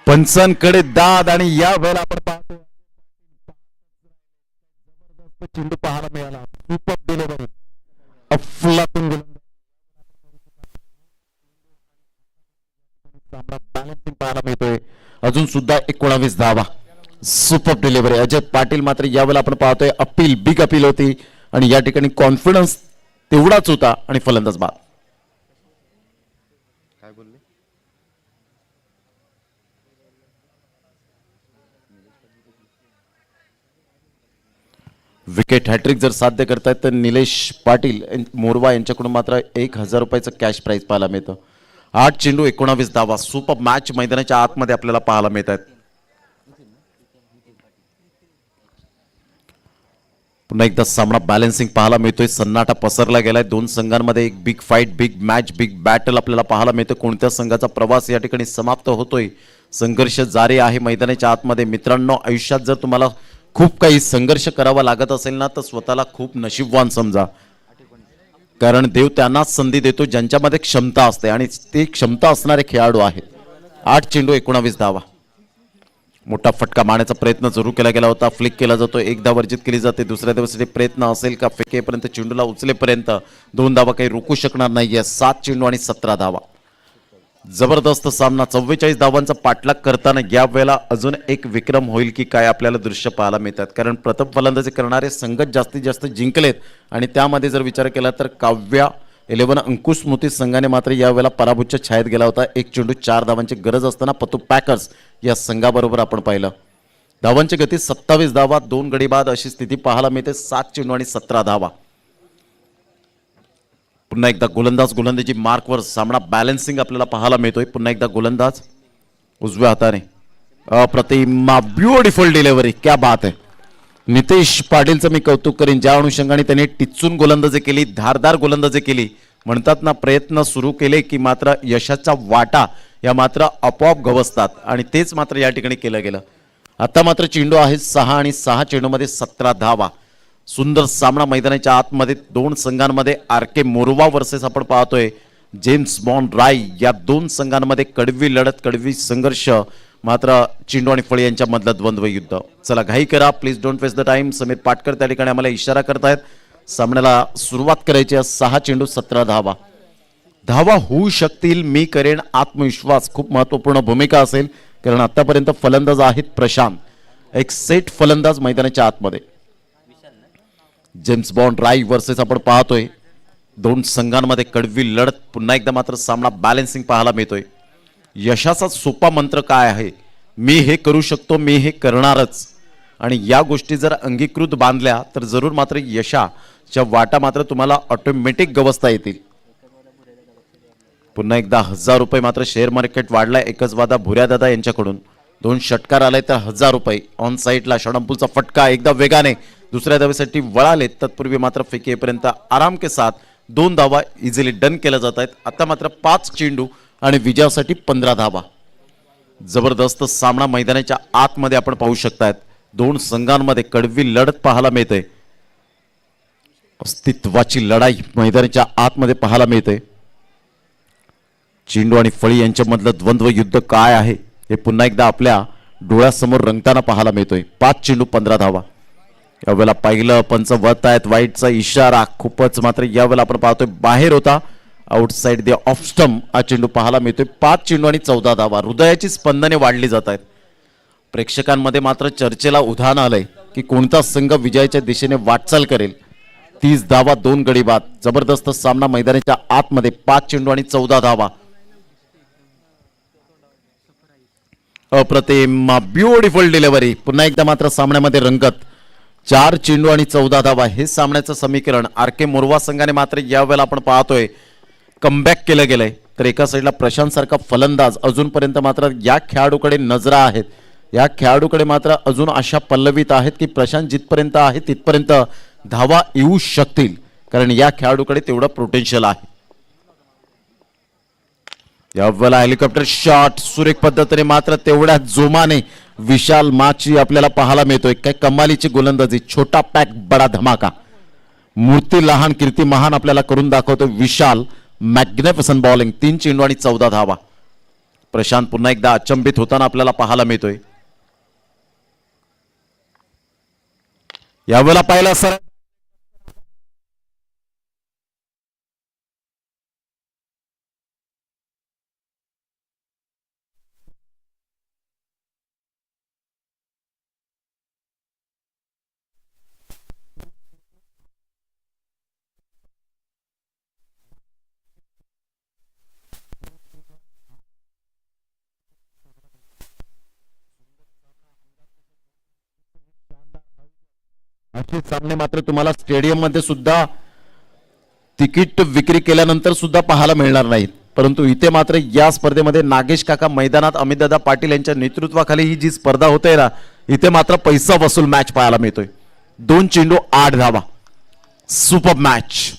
पंचांकडे दाद आणि या वेळेला आपण पाहतो जबरदस्त चेंडू पाहायला मिळाला. सुपर डिलिव्हरी अफलातून सामना बॅलन्सिंग पाहायला मिळतोय. अजून सुद्धा 19 धावा. Super delivery Ajay Patil. मात्र यावेळेला आपण पाहतोय अपील बिग अपील होती आणि या ठिकाणी कॉन्फिडन्स तेवढाच होता आणि फलंदाज बाद. विकेट हॅट्रिक जर साध्य करतायत तर निलेश पाटील मोरवा यांच्याकडून मात्र 1000 रुपयाचं कॅश प्राइज पाहायला मिळतं. 8 चेंडू 19 धावा. सुपर मॅच मैदानाच्या आतमध्ये आपल्याला पाहायला मिळत आहेत. पुन्हा एकदा सामना बॅलन्सिंग पाहायला मिळतोय. सन्नाटा पसरला गेलाय. दोन संघांमध्ये एक big fight big match big battle आपल्याला पाहायला मिळतं. कोणत्या संघाचा प्रवास या ठिकाणी समाप्त होतोय. संघर्ष जारी आहे मैदानाच्या आतमध्ये. मित्रांनो आयुष्यात जर तुम्हाला खूप काही संघर्ष करावा लागत असेल ना तर स्वतःला खूप नशीबवान समजा. कारण देव त्यांनाच संधी देतो ज्यांच्यामध्ये क्षमता असते आणि ते क्षमता असणारे खेळाडू आहेत. 8 चेंडू 19 धावा. मोठा फटका मारण्याचा प्रयत्न जरूर केला गेला होता. फ्लिक केला जातो. 1 धाव वर्जित केली जाते. दुसऱ्या दिवसाचे प्रयत्न असेल का फेकेपर्यंत चेंडूला उचलेपर्यंत 2 धावा काही रोखू शकणार नाहीये. 7 चेंडू आणि 17 धावा. जबरदस्त सामना. 44 धावांचा पाठलाग करताना या वेळेला अजून एक विक्रम होईल की काय आपल्याला दृश्य पाहायला मिळतात. कारण प्रथम फलंदाजी करणारे संघच जास्तीत जास्त जिंकलेत आणि त्यामध्ये जर विचार केला तर काव्या 11 अंकुश स्मृती संघाने मात्र यावेळेला पराभूतच्या छायेत गेला होता. 1 चेंडू 4 धावांची गरज असताना पतू पॅकर्स या संघाबरोबर आपण पाहिलं. धावांची गती 27 धावा 2 गडी बाद अशी स्थिती पाहायला मिळते. 7 चेंडू आणि 17 धावा. पुन्हा एकदा गोलंदाजी मार्कवर सामना बॅलन्सिंग आपल्याला पाहायला मिळतोय. पुन्हा एकदा गोलंदाज उजव्या हाताने अप्रतिम ब्युटिफुल डिलिव्हरी. क्या बात आहे. नितेश पाटीलचं मी कौतुक करीन ज्या अनुषंगाने त्यांनी टिचून गोलंदाजी केली. धारदार गोलंदाजी केली. म्हणतात ना प्रयत्न सुरू केले की मात्र यशाचा वाटा या मात्र आपोआप गवसतात आणि तेच मात्र या ठिकाणी केलं गेलं. आता मात्र चेंडू आहे 6 आणि 6 चेंडूमध्ये 17 धावा. सुंदर सामना मैदानाच्या आतमध्ये. 2 संघांमध्ये आर.के. मोरवा वर्सेस आपण पाहतोय जेम्स बॉन्ड राय. या 2 संघांमध्ये कडवी लढत कडवी संघर्ष. मात्र चेंडू आणि फळी यांच्या मधलं द्वंद्व युद्ध. चला घाई करा please don't waste the time. Sameer Patkar त्या ठिकाणी आम्हाला इशारा करतायत सामन्याला सुरुवात करायची. 6 चेंडू 17 धावा. धावा होऊ शकतील. मी करेन आत्मविश्वास खूप महत्वपूर्ण भूमिका असेल कारण आतापर्यंत फलंदाज आहेत प्रशांत. एक सेट फलंदाज मैदानाच्या आतमध्ये. जेम्स बॉन्ड राय वर्सेस आपण पाहतोय 2 संघांमध्ये कडवी लढत. पुन्हा एकदा मात्र सामना बॅलन्सिंग पाहायला मिळतोय. यशाचा सोपा मंत्र काय आहे. मी हे करू शकतो. मी हे करणारच. आणि या गोष्टी जर अंगीकृत बांधल्या तर जरूर मात्र यशाच्या वाटा मात्र तुम्हाला ऑटोमॅटिक गवसता येतील. पुन्हा एकदा 1000 रुपये मात्र शेअर मार्केट वाढलाय. एकच वादा भुऱ्या दादा यांच्याकडून 2 षटकार आले तर 1000 रुपये. ऑन साईडला षडंपूलचा फटका एकदा वेगाने दुसऱ्या धावेसाठी वळाले, तत्पूर्वी मात्र फेकीपर्यंत आराम के साथ 2 धावा इझिली डन केल्या जात आहेत. आता मात्र 5 चेंडू आणि विजयासाठी 15 धावा. जबरदस्त सामना मैदानाच्या आतमध्ये आपण पाहू शकतायत. 2 संघांमध्ये कडवी लढत पाहायला मिळते. अस्तित्वाची लढाई मैदानाच्या आतमध्ये पाहायला मिळते. चेंडू आणि फळी यांच्यामधलं द्वंद्व युद्ध काय आहे हे पुन्हा एकदा आपल्या डोळ्यासमोर रंगताना पाहायला मिळतोय. 5 चेंडू 15 धावा. यावेळेला पहिलं पंच वत आहेत, वाईटचा इशारा खूपच मात्र यावेळेला आपण पाहतोय बाहेर होता. आउटसाइड द ऑफ स्टंप हा चेंडू पाहायला मिळतोय. 5 चेंडू आणि 14 धावा. हृदयाची स्पंदने वाढली जात आहेत. प्रेक्षकांमध्ये मात्र चर्चेला उधाण आलंय की कोणता संघ विजयाच्या दिशेने वाटचाल करेल. 30 धावा 2 गडी बाद. जबरदस्त सामना मैदानाच्या आतमध्ये. 5 चेंडू आणि 14 धावा. अप्रतिम ब्युटिफुल डिलिव्हरी. पुन्हा एकदा मात्र सामन्यामध्ये रंगत. 4 चेंडू आणि 14 धावा हे सामन्याचं समीकरण. आर के मोरवा संघाने मात्र यावेळेला आपण पाहतोय कमबॅक केलं गेलंय. तर एका साईडला प्रशांत सारखा फलंदाज अजूनपर्यंत मात्र या खेळाडूकडे नजरा आहेत. या खेळाडूकडे मात्र अजून आशा पल्लवित आहेत की प्रशांत जिथपर्यंत आहे तिथपर्यंत धावा येऊ शकतील, कारण या खेळाडूकडे तेवढं पोटेन्शियल आहे. यावेळेला हेलिकॉप्टर शॉट सुरेख पद्धतीने मात्र तेवढ्या जोमाने विशाल माची आपल्याला पाहायला मिळतोय. काय कमालीची गोलंदाजी. छोटा पॅक बडा धमाका. मूर्ती लहान कीर्ती महान आपल्याला करून दाखवतो विशाल. Magnificent bowling. 3 चेंडू आणि 14 धावा. प्रशांत पुन्हा एकदा अचंबित होताना आपल्याला पाहायला मिळतोय. यावेळेला पाहिला सर असे सामने मात्र तुम्हाला स्टेडियम मध्ये सुद्धा तिकीट विक्री केल्यानंतर सुद्धा पाहायला मिळणार नाहीत. परंतु इथे मात्र या स्पर्धेमध्ये नागेश काका मैदानात अमितदादा पाटील यांच्या नेतृत्वाखाली ही जी स्पर्धा होते ना, इथे मात्र पैसा वसूल मॅच पाहायला मिळतोय. 2 चेंडू 8 धावा. Super match.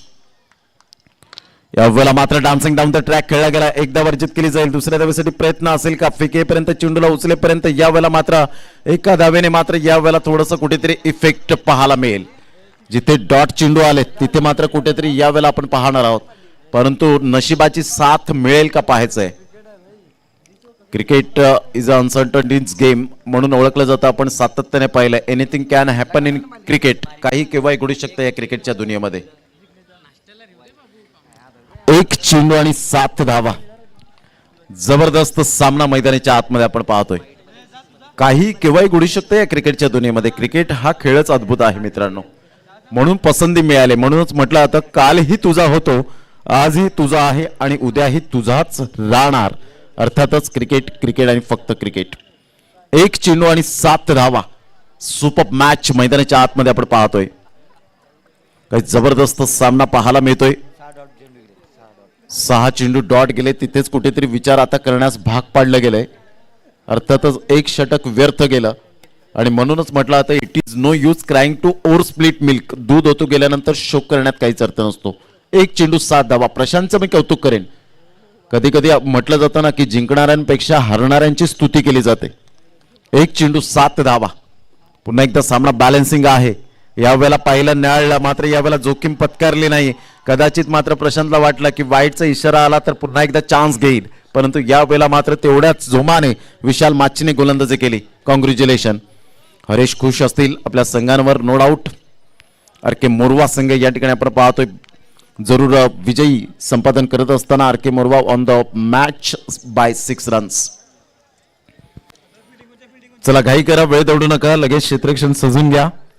यावेळेला मात्र डान्सिंग डाऊन द ट्रॅक खेळला गेला. एकदा वर्जित केली जाईल. दुसऱ्या धावेसाठी प्रयत्न असेल का? फेकेपर्यंत चेंडूला उचलेपर्यंत यावेळेला मात्र एका धावेने मात्र यावेळेला थोडंसं कुठेतरी इफेक्ट पाहायला मिळेल. जिथे डॉट चेंडू आले तिथे मात्र कुठेतरी यावेळेला आपण पाहणार आहोत. परंतु नशिबाची साथ मिळेल का पाहायचंय. Cricket is a uncertainties game म्हणून ओळखलं जातं. आपण सातत्याने पाहिलं anything can happen in cricket. काही केव्हाही घडू शकतं या क्रिकेटच्या दुनियेमध्ये. 1 चेंडू आणि 7 धावा. जबरदस्त सामना मैदानाच्या आतमध्ये आपण पाहतोय. काही केव्हाही घडू शकतं या क्रिकेटच्या दुनियेमध्ये. क्रिकेट हा खेळच अद्भुत आहे मित्रांनो. म्हणून पसंती मिळाली. म्हणूनच म्हटलं जातं कालही तुझा होतो, आजही तुझा आहे आणि उद्याही तुझाच राहणार. अर्थातच क्रिकेट क्रिकेट आणि फक्त क्रिकेट. 1 चेंडू आणि 7 धावा. सुपर मॅच मैदानाच्या आतमध्ये आपण पाहतोय. काही जबरदस्त सामना पाहायला मिळतोय. 6 चेंडू डॉट गेले. तिथेच कुठेतरी विचार आता करण्यास भाग पाडलं गेलंय. अर्थातच 1 षटक व्यर्थ गेलं आणि म्हणूनच म्हटलं आता it is no use crying to over split milk. दूध ओतू गेल्यानंतर शोक करण्यात काहीच अर्थ नसतो. 1 चेंडू 7 धावा. प्रशांतचं मी कौतुक करेन. कधी कधी म्हटलं जातं ना की जिंकणाऱ्यांपेक्षा हरणाऱ्यांची स्तुती केली जाते. 1 चेंडू 7 धावा. पुन्हा एकदा सामना बॅलन्सिंग आहे. यावेळेला पाहिलं न्याळला मात्र यावेळेला जोखीम पत्कारली नाही. कदाचित मात्र प्रशांतला वाटलं की वाईटचा इशारा आला तर पुन्हा एकदा चान्स घेईल, परंतु यावेळेला मात्र तेवढ्याच जोमाने विशाल माचीने गोलंदाजी केली. कॉंग्रॅच्युलेशन. हरेश खुश असतील आपल्या संघांवर no doubt. R K Morwa संघ या ठिकाणी आपण पाहतोय जरूर विजयी संपादन करत असताना आर के मोरवा on the match by 6 runs. चला घाई करा, वेळ दौडू नका, लगेच क्षेत्ररक्षण सजून घ्या.